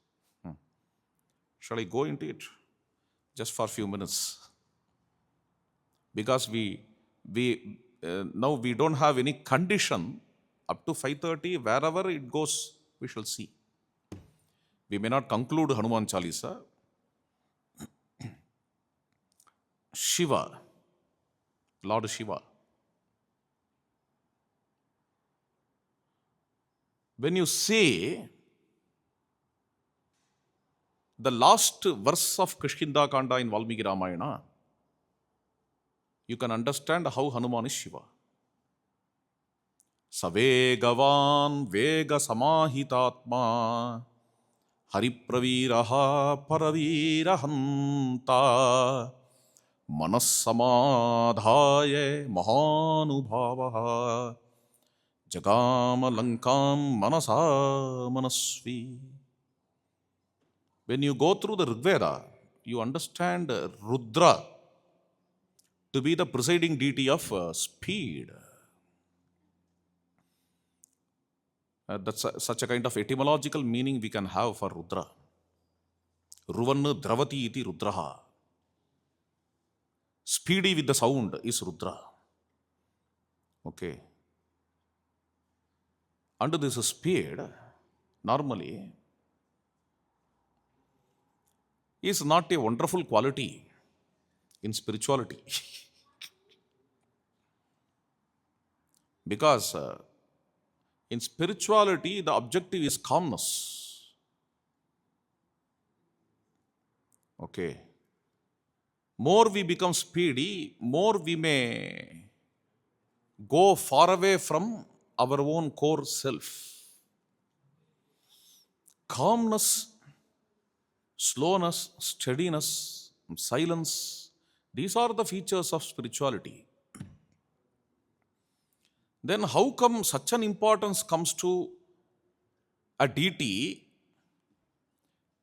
Shall I go into it? Just for a few minutes. Because now we don't have any condition up to 5:30. Wherever it goes, we shall see. We may not conclude Hanuman Chalisa. Shiva, Lord Shiva. When you say the last verse of Kishkinda Kanda in Valmiki Ramayana, you can understand how Hanuman is Shiva. Savegavan Vega Samahitatma Haripraviraha Paravirahanta Manasamadhaya Mahanubhavaha Jagama Lankam Manasa Manasvi. When you go through the Rigveda, you understand Rudra to be the presiding deity of speed. That's such a kind of etymological meaning we can have for Rudra. Ruvan Dravati iti Rudraha. Speedy with the sound is Rudra. Okay. Under this speed, normally, is not a wonderful quality in spirituality. Because in spirituality, the objective is calmness. Okay. More we become speedy, more we may go far away from our own core self. calmness, slowness, steadiness, silence. These are the features of spirituality. Then how come such an importance comes to a deity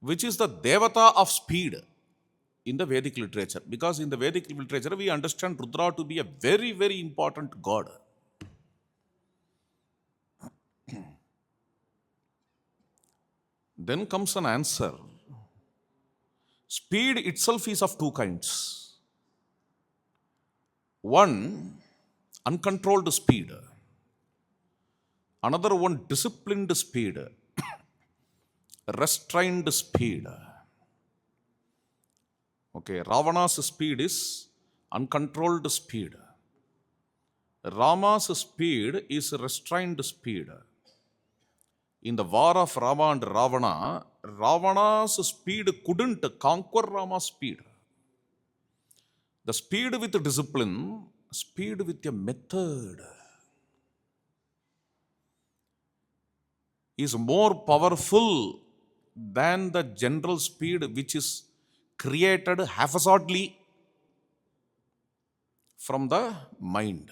which is the Devata of speed in the Vedic literature? Because in the Vedic literature we understand Rudra to be a very, very important god. Then comes an answer. Speed itself is of two kinds. One, uncontrolled speed. Another one, disciplined speed, restrained speed. Okay, Ravana's speed is uncontrolled speed. Rama's speed is restrained speed. In the war of Rama and Ravana, Ravana's speed couldn't conquer Rama's speed. The speed with discipline, speed with a method, is more powerful than the general speed which is created haphazardly from the mind.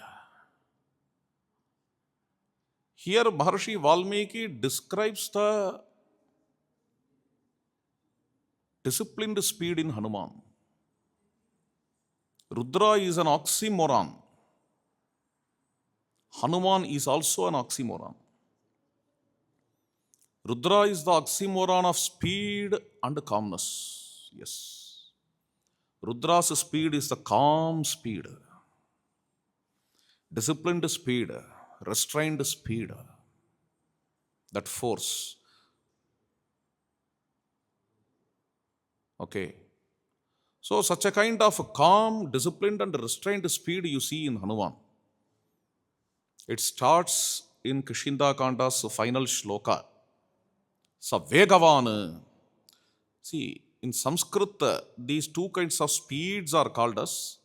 Here Maharshi Valmiki describes the disciplined speed in Hanuman. Rudra is an oxymoron. Hanuman is also an oxymoron. Rudra is the oxymoron of speed and calmness. Yes. Rudra's speed is the calm speed. Disciplined speed, restrained speed. That force. Okay. So such a kind of calm, disciplined and restrained speed you see in Hanuman. It starts in Kishinda Kanda's final shloka. Savegavan. See, in Sanskrit, these two kinds of speeds are called as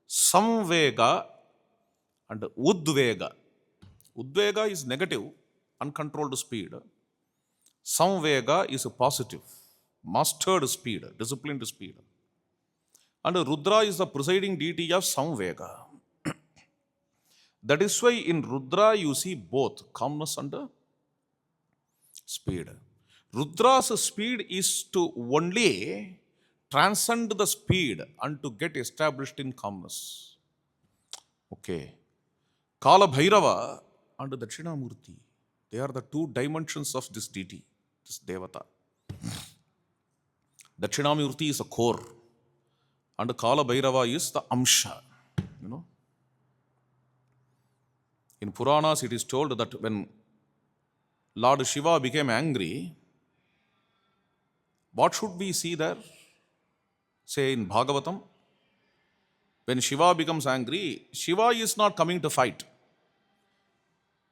samvega and udvega. Udvega is negative, uncontrolled speed. Samvega is a positive, mastered speed, disciplined speed. And Rudra is the presiding deity of samvega. That is why in Rudra you see both calmness and speed. Rudra's speed is to only transcend the speed and to get established in calmness. Okay. Kala Bhairava and Dakshinamurti, they are the two dimensions of this deity, this Devata. Dakshinamurti is a core and Kala Bhairava is the Amsha. You know. In Puranas it is told that when Lord Shiva became angry, what should we see there? Say in Bhagavatam, when Shiva becomes angry, Shiva is not coming to fight.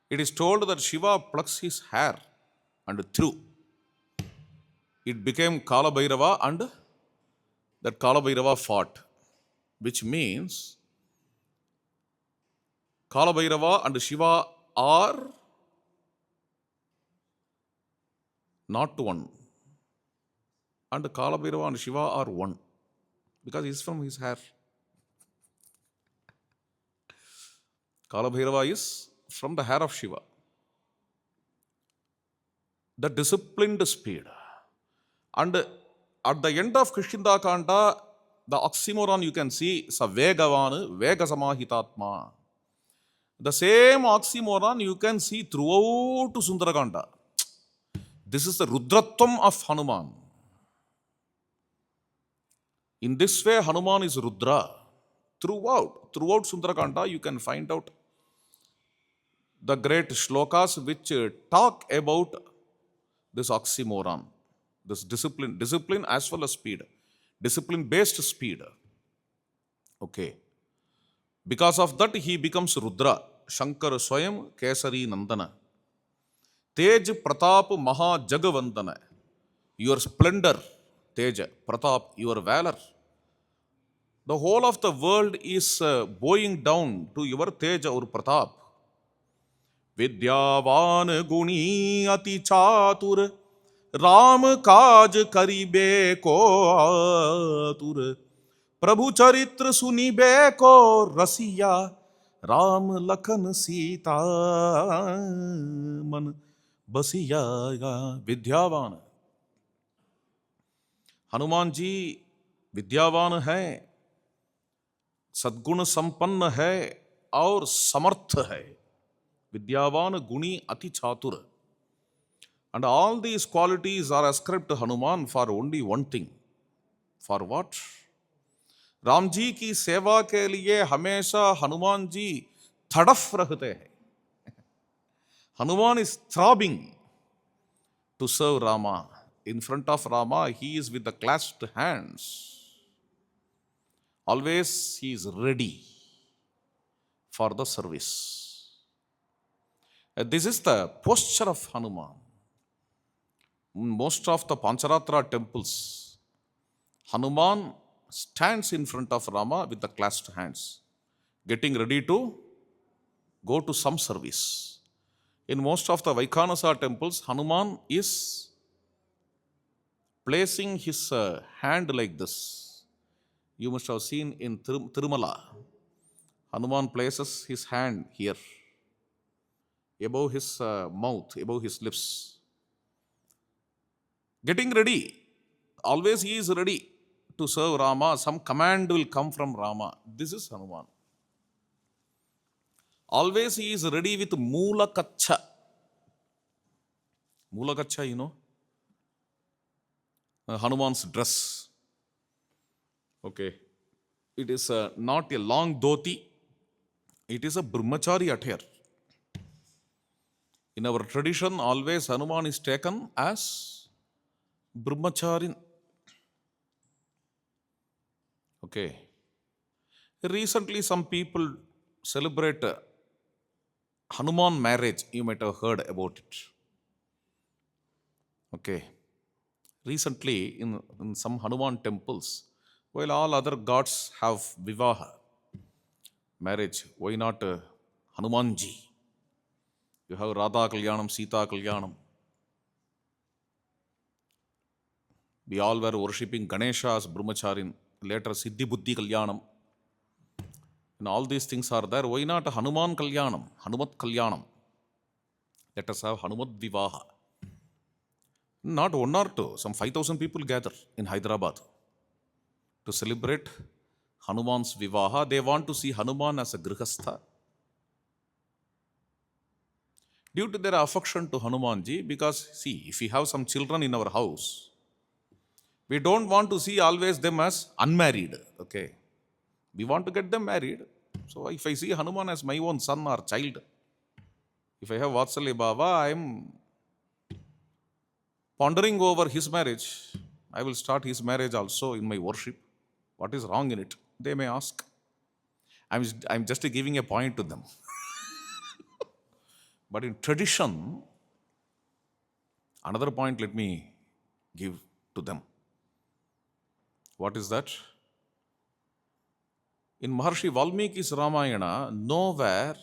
It is told that Shiva plucks his hair and threw. It became Kala Bhairava and that Kala Bhairava fought, which means Kala Bhairava and Shiva are not one. And Kala Bhairava and Shiva are one because he is from his hair. Kala Bhairava is from the hair of Shiva. The disciplined speed. And at the end of Kishinda Kanda, the oxymoron you can see, sa Vegavana, Vega Samahitatma. The same oxymoron you can see throughout Sundarakanda. This is the Rudratvam of Hanuman. In this way, Hanuman is Rudra. Throughout Sundarakanda, you can find out the great shlokas which talk about this oxymoron, this discipline as well as speed, discipline-based speed. Okay. Because of that, he becomes Rudra, Shankar Swayam Kesari Nandana. Tej Pratap Maha Jagavandana. Your splendor, Teja, Pratap, your valor. The whole of the world is bowing down to your Teja or Pratap. Vidyavan Guni Ati Chatur Ram काज करिबे को आतुर, प्रभु चरित्र सुनिबे को रसिया, राम लखन सीता मन बसिया। विद्यावान हनुमान जी विद्यावान है, सद्गुण संपन्न है और समर्थ है। विद्यावान गुणी अति चातुर। And all these qualities are ascribed to Hanuman for only one thing. For what? Ram ji की सेवा के लिए हमेशा हनुमान जी तड़फ रहते हैं। Hanuman is throbbing to serve Rama. In front of Rama, he is with the clasped hands. Always he is ready for the service. This is the posture of Hanuman. In most of the Pancharatra temples, Hanuman stands in front of Rama with the clasped hands, getting ready to go to some service. In most of the Vaikhanasa temples, Hanuman is placing his hand like this. You must have seen in Tirumala, Hanuman places his hand here, above his mouth, above his lips. Getting ready. Always he is ready to serve Rama. Some command will come from Rama. This is Hanuman. Always he is ready with Moola Kacha. Moola Kacha, you know, Hanuman's dress. Okay. It is not a long dhoti. It is a brahmachari attire. In our tradition, always Hanuman is taken as brahmacharin. Okay. Recently, some people celebrate Hanuman marriage. You might have heard about it. Okay. Recently, in some Hanuman temples, while all other gods have vivaha, marriage, why not Hanumanji? You have Radha Kalyanam, Sita Kalyanam. We all were worshipping Ganesha as Brahmacharin, later Siddhi Buddhi Kalyanam. And all these things are there. Why not Hanuman Kalyanam, Hanumat Kalyanam? Let us have Hanumat Vivaha. Not one or two, some 5,000 people gather in Hyderabad to celebrate Hanuman's Vivaha. They want to see Hanuman as a Grihastha. Due to their affection to Hanumanji, because see, if we have some children in our house, we don't want to see always them as unmarried. Okay. We want to get them married. So if I see Hanuman as my own son or child, if I have Vatsalya Baba, I am pondering over his marriage. I will start his marriage also in my worship. What is wrong in it? They may ask. I'm just giving a point to them. But in tradition, another point let me give to them. What is that? In Maharshi Valmiki's Ramayana, nowhere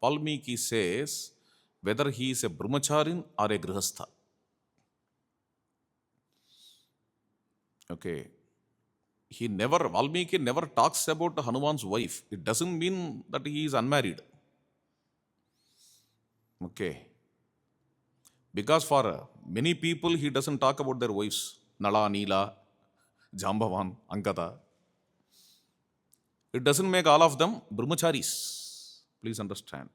Valmiki says whether he is a brahmacharin or a grihastha. Okay. Valmiki never talks about Hanuman's wife. It doesn't mean that he is unmarried. Okay. Because for many people, he doesn't talk about their wives. Nala, Neela, Jambavan, Angada. It doesn't make all of them brahmacharis. Please understand.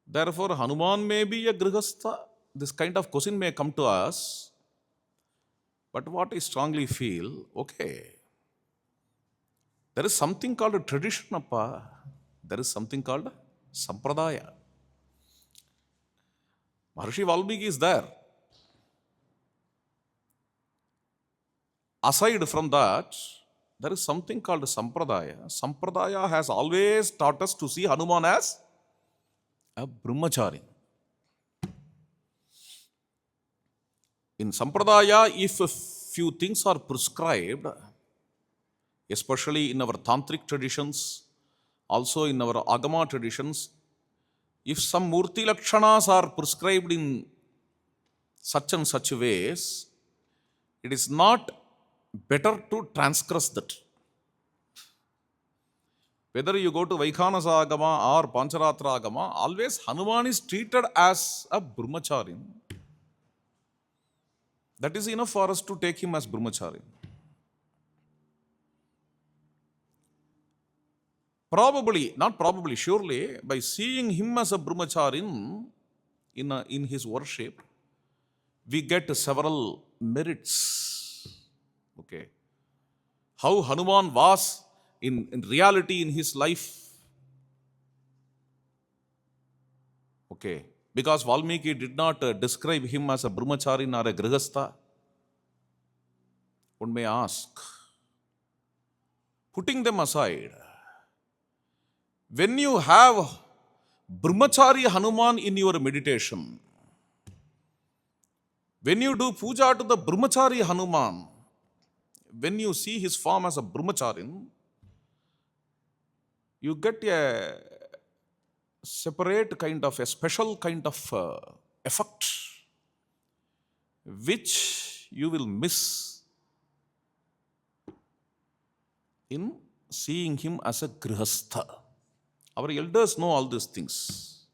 Therefore, Hanuman may be a grihastha. This kind of question may come to us. But what I strongly feel, okay, there is something called a tradition, appa. There is something called sampradaya. Maharshi Valmiki is there. Aside from that, there is something called sampradaya. Sampradaya has always taught us to see Hanuman as a brahmachari. In sampradaya, if a few things are prescribed, especially in our tantric traditions, also in our agama traditions, if some murti lakshanas are prescribed in such and such ways, it is not better to transgress that. Whether you go to Vaikhanasa Agama or Pancharatra Agama, always Hanuman is treated as a brahmacharin. That is enough for us to take him as brahmacharin. Probably, not probably, surely, by seeing him as a brahmacharin in his worship, we get several merits. Okay. How Hanuman was in reality in his life. Okay. Because Valmiki did not describe him as a brahmacharin or a grihastha. One may ask, putting them aside, when you have brahmachari Hanuman in your meditation, when you do puja to the brahmachari Hanuman, when you see his form as a brahmacharin, you get a separate kind of, a special kind of effect, which you will miss in seeing him as a grihastha. Our elders know all these things.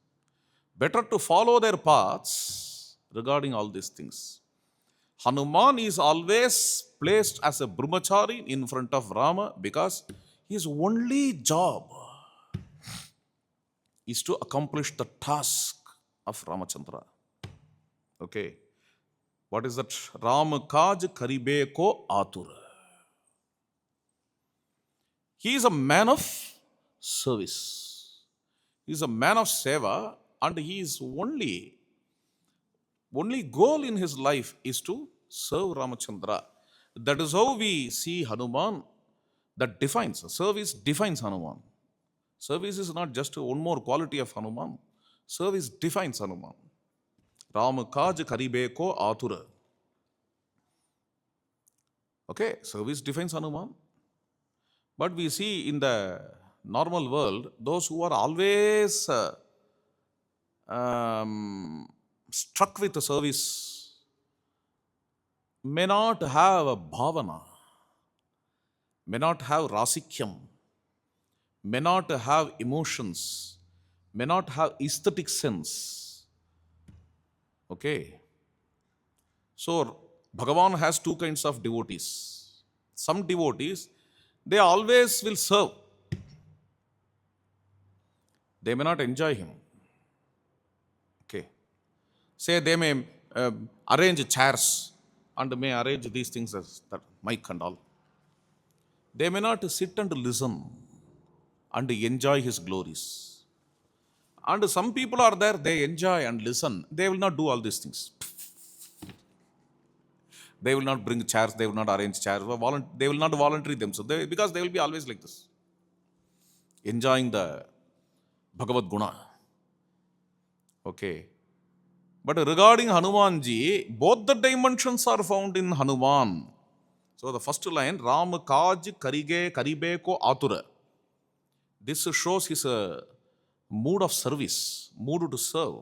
Better to follow their paths regarding all these things. Hanuman is always placed as a brahmachari in front of Rama because his only job is to accomplish the task of Ramachandra. Okay. What is that? Ram kaj karibe ko atur. He is a man of service. He is a man of seva, and his only goal in his life is to serve Ramachandra. That is how we see Hanuman. That defines, service defines Hanuman. Service is not just one more quality of Hanuman. Service defines Hanuman. Ram kaj karibe ko atura. Okay, service defines Hanuman. But we see in the normal world, those who are always struck with the service may not have a bhavana, may not have rasikyam, may not have emotions, may not have aesthetic sense. Okay. So, Bhagavan has two kinds of devotees. Some devotees, they always will serve. They may not enjoy him. Okay. Say they may arrange chairs and may arrange these things as that mic and all. They may not sit and listen and enjoy his glories. And some people are there, they enjoy and listen. They will not do all these things. They will not bring chairs, they will not arrange chairs, they will not volunteer themselves, because they will be always like this, enjoying the Bhagavad Guna. Okay. But regarding Hanumanji, both the dimensions are found in Hanuman. So the first line, Ram kaj karibe ko atura. This shows his mood of service, mood to serve.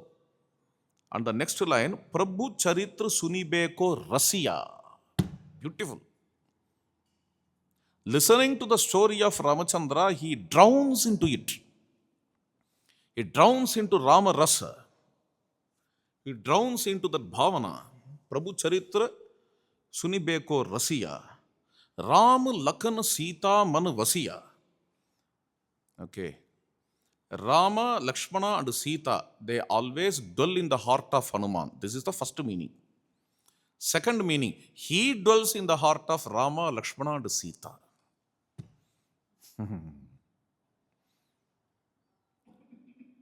And the next line, Prabhu charitra sunibe ko rasiya. Beautiful. Listening to the story of Ramachandra, he drowns into it. He drowns into Rama rasa. He drowns into that bhavana. Prabhu charitra sunibe ko rasiya. Ram Lakan Sita man vasiya. Okay. Rama, Lakshmana and Sita, they always dwell in the heart of Hanuman. This is the first meaning. Second meaning, he dwells in the heart of Rama, Lakshmana and Sita.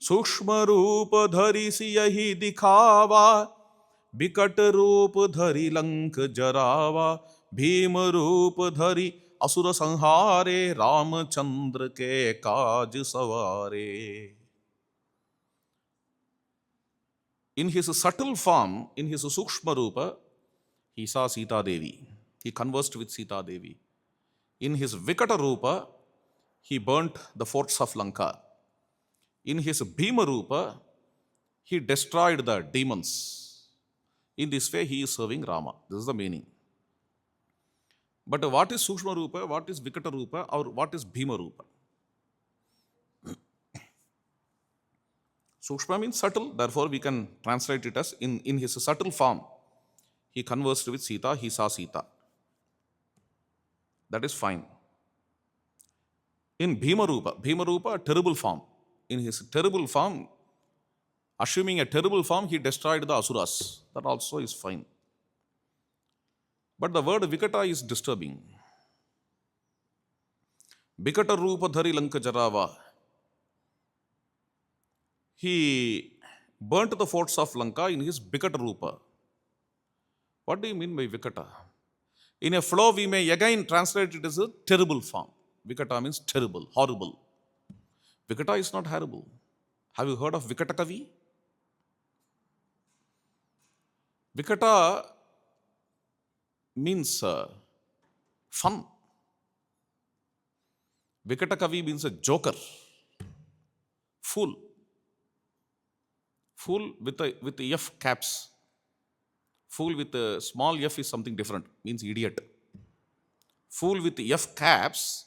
Sukshma roop dhari siyahi dikhava, bikat roop dhari lank jarava, bhima roop dhari asura sanhare, Ramachandra ke kaaj savare. In his subtle form, in his Sukshma Rupa, he saw Sita Devi. He conversed with Sita Devi. In his Vikata Rupa, he burnt the forts of Lanka. In his Bhima Rupa, he destroyed the demons. In this way, he is serving Rama. This is the meaning. But what is Sukshma Rupa, what is Vikata Rupa, or what is Bhima Rupa? Sukshma means subtle, therefore we can translate it as in his subtle form. He conversed with Sita, he saw Sita. That is fine. In Bhima Rupa, a terrible form. In his terrible form, assuming a terrible form, he destroyed the Asuras. That also is fine. But the word Vikata is disturbing. Vikata Rupa Dhari Lanka Jarava. He burnt the forts of Lanka in his Vikata Rupa. What do you mean by Vikata? In a flow, we may again translate it as a terrible form. Vikata means terrible, horrible. Vikata is not horrible. Have you heard of Vikata Kavi? Vikata means fun. Vikata Kavi means a joker, fool. Fool with F caps. Fool with a small f is something different, means idiot. Fool with F caps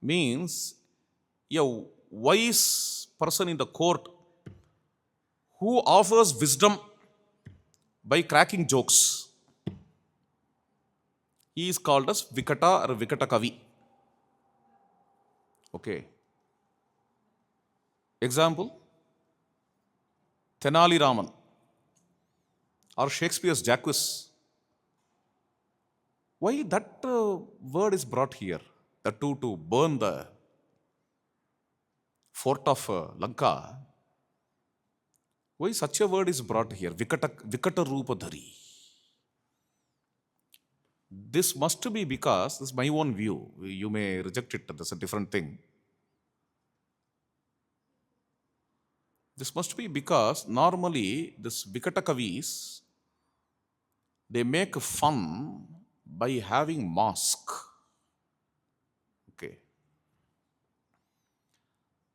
means a wise person in the court who offers wisdom by cracking jokes. He is called as Vikata or Vikata Kavi. Okay. Example, Tenali Raman or Shakespeare's Jacques. Why that word is brought here? The two to burn the fort of Lanka. Why such a word is brought here? Vikata Rupa Dhari. This must be because, this is my own view, you may reject it, that's a different thing. This must be because normally this Vikata Kavis, they make fun by having mask. Okay.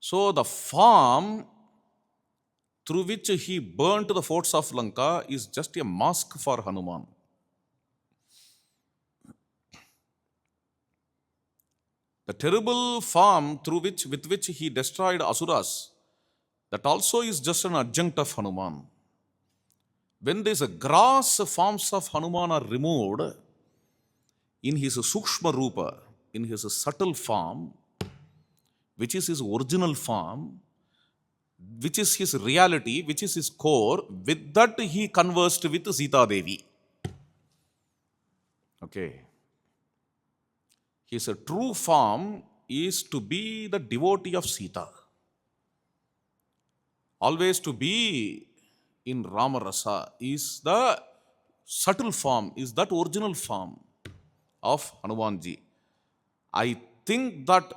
So the form through which he burnt the forts of Lanka is just a mask for Hanuman. The terrible form with which he destroyed Asuras, that also is just an adjunct of Hanuman. When these gross forms of Hanuman are removed, in his Sukshma Rupa, in his subtle form, which is his original form, which is his reality, which is his core, with that he conversed with Sita Devi. Okay. His true form is to be the devotee of Sita. Always to be in Rama Rasa is the subtle form, is that original form of Hanumanji. I think that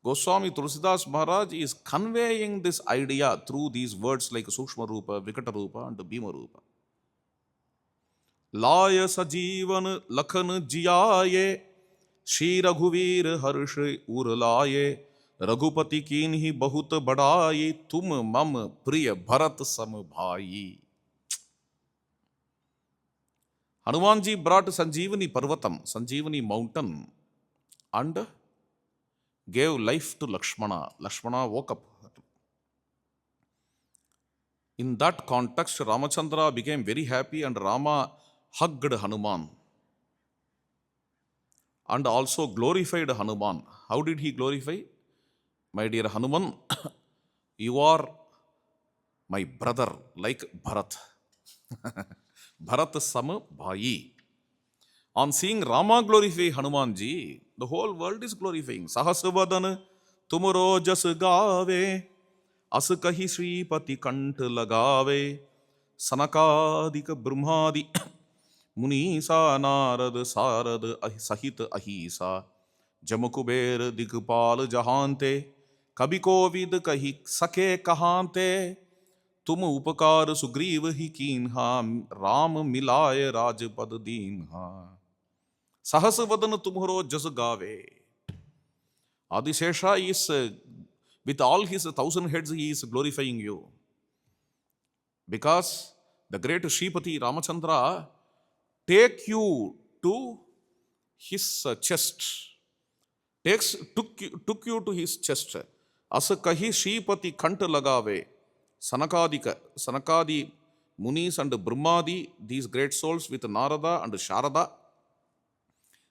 Goswami Tulsidas Maharaj is conveying this idea through these words like Sukshma Rupa, Vikata Rupa and Bhima Rupa. Laya sajivan lakhan jiyaye, Shri Raghuveer harsh urlaye, Raghupati kinhi bahut badaye, tum mam priya bharat sam bhai. Hanumanji brought Sanjeevani Parvatam, Sanjeevani mountain, and gave life to Lakshmana. Lakshmana woke up. In that context, Ramachandra became very happy and Rama hugged Hanuman and also glorified Hanuman. How did he glorify? My dear Hanuman, you are my brother like Bharat. Bharat Sam Bhai. On seeing Rama glorify Hanumanji, the whole world is glorifying. Sahasvadan tumaro jas gave, as kahi Sripati kant lagave, Sanakadika Brahmadi Munisa Narad Sarad Sahit Ahisa, Jamukuber Digpal Jahante, Kabikovid Kahi Sake Kahante, Tum Upakar Sugriv hi Kinha, Ram Milaye Rajpad Dinha. Sahasvadan tumharo jas gave. Adisesha is, with all his 1,000 heads, he is glorifying you. Because the great Shripati Ramachandra take you to his chest, took you to his chest. As kahi Shripati kant lagave, Sanakadi Munis and Brahmadi, these great souls with Narada and Sharada,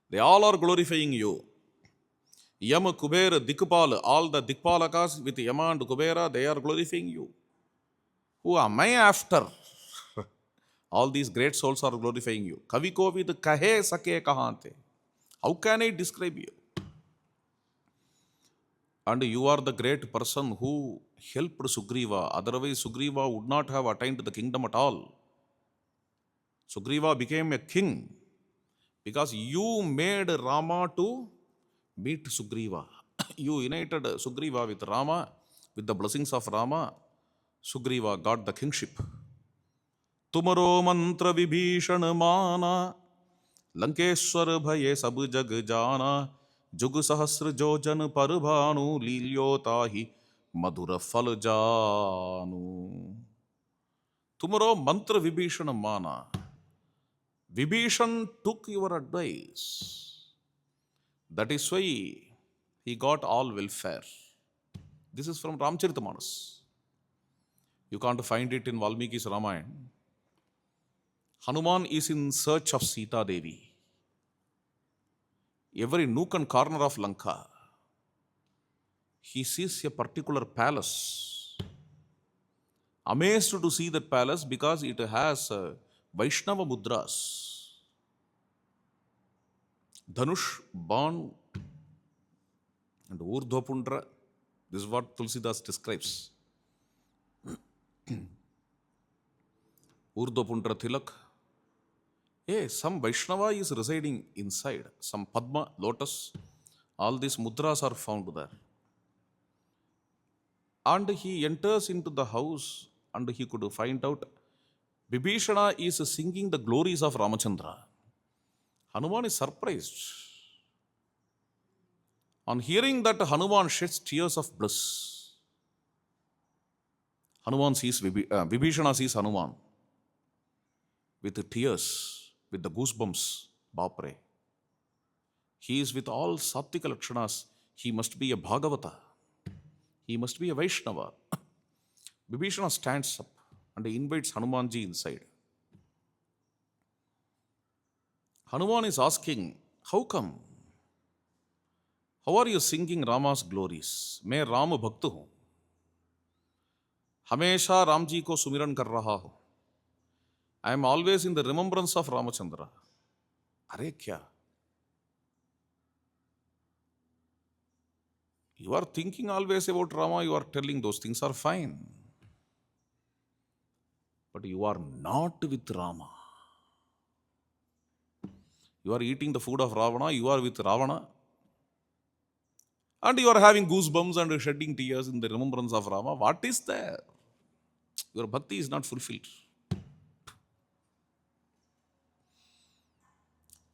they all are glorifying you. Yama, Kubera, Dikpala, all the Dikpalakas with Yama and Kubera, they are glorifying you. Who am I after? All these great souls are glorifying you. Kavi Kovid Kahe Sake Kahante. How can I describe you? And you are the great person who helped Sugriva. Otherwise, Sugriva would not have attained the kingdom at all. Sugriva became a king because you made Rama to meet Sugriva. You united Sugriva with Rama, with the blessings of Rama. Sugriva got the kingship. Tumaro mantra vibhishan mana, Lankeshwar bhaye sab jag jana, Jug sahasra jojan parvanu, Lilyota madhura fal janu. Tumaro mantra vibhishan mana. Vibhishan took your advice. That is why he got all welfare. This is from Ramcharitamanas. You can't find it in Valmiki's Ramayana. Hanuman is in search of Sita Devi. Every nook and corner of Lanka, he sees a particular palace. Amazed to see that palace because it has Vaishnava mudras. Dhanush, Ban, and Urdhvapundra. This is what Tulsidas describes. Urdhvapundra Tilak. Some Vaishnava is residing inside. Some Padma, lotus. All these mudras are found there. And he enters into the house and he could find out Vibhishana is singing the glories of Ramachandra. Hanuman is surprised. On hearing that, Hanuman sheds tears of bliss. Vibhishana sees Hanuman with the tears, with the goosebumps. Bapre. He is with all Sattvika Lakshanas. He must be a Bhagavata. He must be a Vaishnava. Vibhishana stands up and invites Hanumanji inside. Hanuman is asking, how come? How are you singing Rama's glories? मैं राम भक्त हूं, हमेशा राम जी को सुमिरन कर रहा हूं. I am always in the remembrance of Ramachandra. अरे क्या? You are thinking always about Rama, you are telling those things are fine. But you are not with Rama. You are eating the food of Ravana, you are with Ravana. And you are having goosebumps and shedding tears in the remembrance of Rama. What is there? Your bhakti is not fulfilled.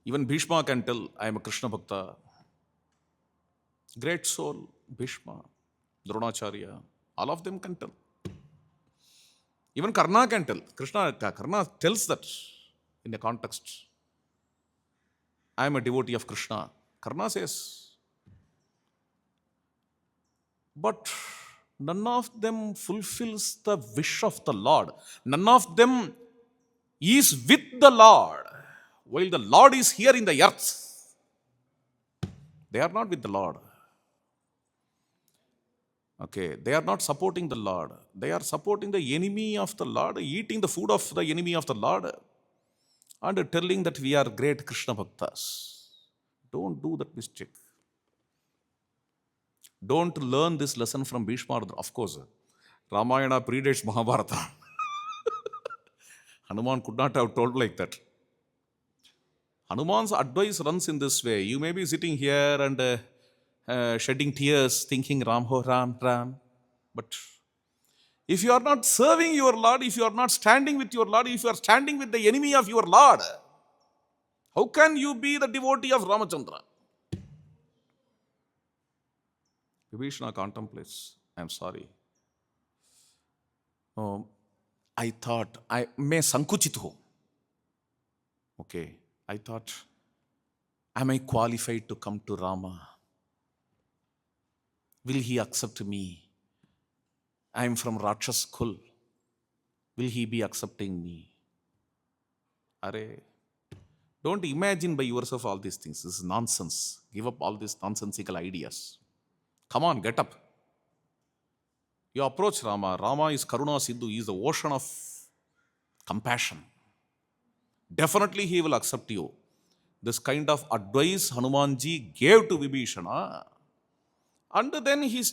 Even Bhishma can tell, I am a Krishna Bhakta. Great soul, Bhishma, Dronacharya, all of them can tell. Even Karna can tell. Karna tells that in a context. I am a devotee of Krishna. Karna says. But none of them fulfills the wish of the Lord. None of them is with the Lord. While the Lord is here in the earth, they are not with the Lord. Okay, they are not supporting the Lord. They are supporting the enemy of the Lord, eating the food of the enemy of the Lord, and telling that we are great Krishna Bhaktas. Don't do that mistake. Don't learn this lesson from Bhishma. Of course, Ramayana predates Mahabharata. Hanuman could not have told like that. Hanuman's advice runs in this way. You may be sitting here and shedding tears, thinking Ram, ho Ram, Ram. But if you are not serving your Lord, if you are not standing with your Lord, if you are standing with the enemy of your Lord, how can you be the devotee of Ramachandra? Vibhishana contemplates, I am sorry. I thought, I may sankuchit ho. Okay. I thought, am I qualified to come to Rama? Will he accept me? I am from Rakshas Kul. Will he be accepting me? Arey, don't imagine by yourself all these things. This is nonsense. Give up all these nonsensical ideas. Come on, get up. You approach Rama. Rama is Karuna Siddhu. He is the ocean of compassion. Definitely he will accept you. This kind of advice Hanumanji gave to Vibhishana. And then he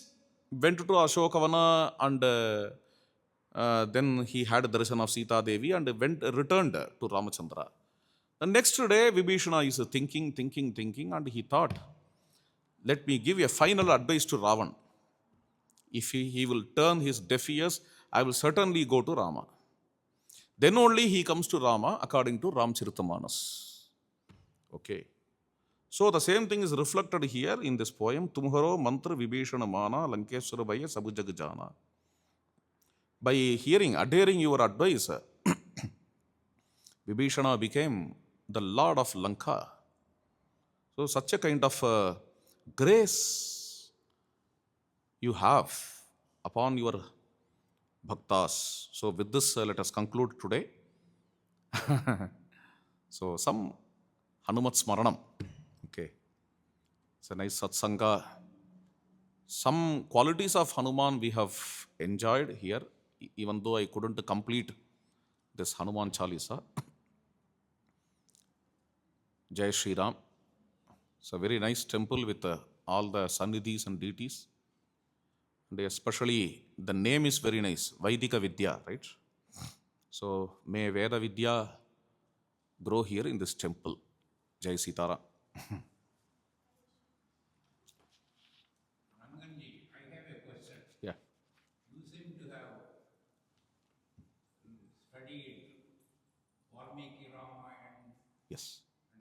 went to Ashokavana and then he had darshan of Sita Devi and returned to Ramachandra. The next day, Vibhishana is thinking, and he thought, let me give a final advice to Ravan. If he will turn his deaf ears, I will certainly go to Rama. Then only he comes to Rama according to Ramcharitamanas. Okay. So the same thing is reflected here in this poem. Tumharo mantra Vibhishana mana Lankeshwara bhaya sabu jag jana. By adhering your advice, Vibhishana became the Lord of Lanka. So such a kind of grace you have upon your bhaktas. So with this, let us conclude today. So some Hanumat Smaranam. Okay. It's a nice satsanga. Some qualities of Hanuman we have enjoyed here, even though I couldn't complete this Hanuman Chalisa. Jai Sri Ram. It's a very nice temple with all the sannidhis and deities. And especially the name is very nice, Vaidika Vidya, right? So may Veda Vidya grow here in this temple. Jai Sitara. Ranganji, I have a question. Yeah. You seem to have studied Valmiki Ramayana, Yes.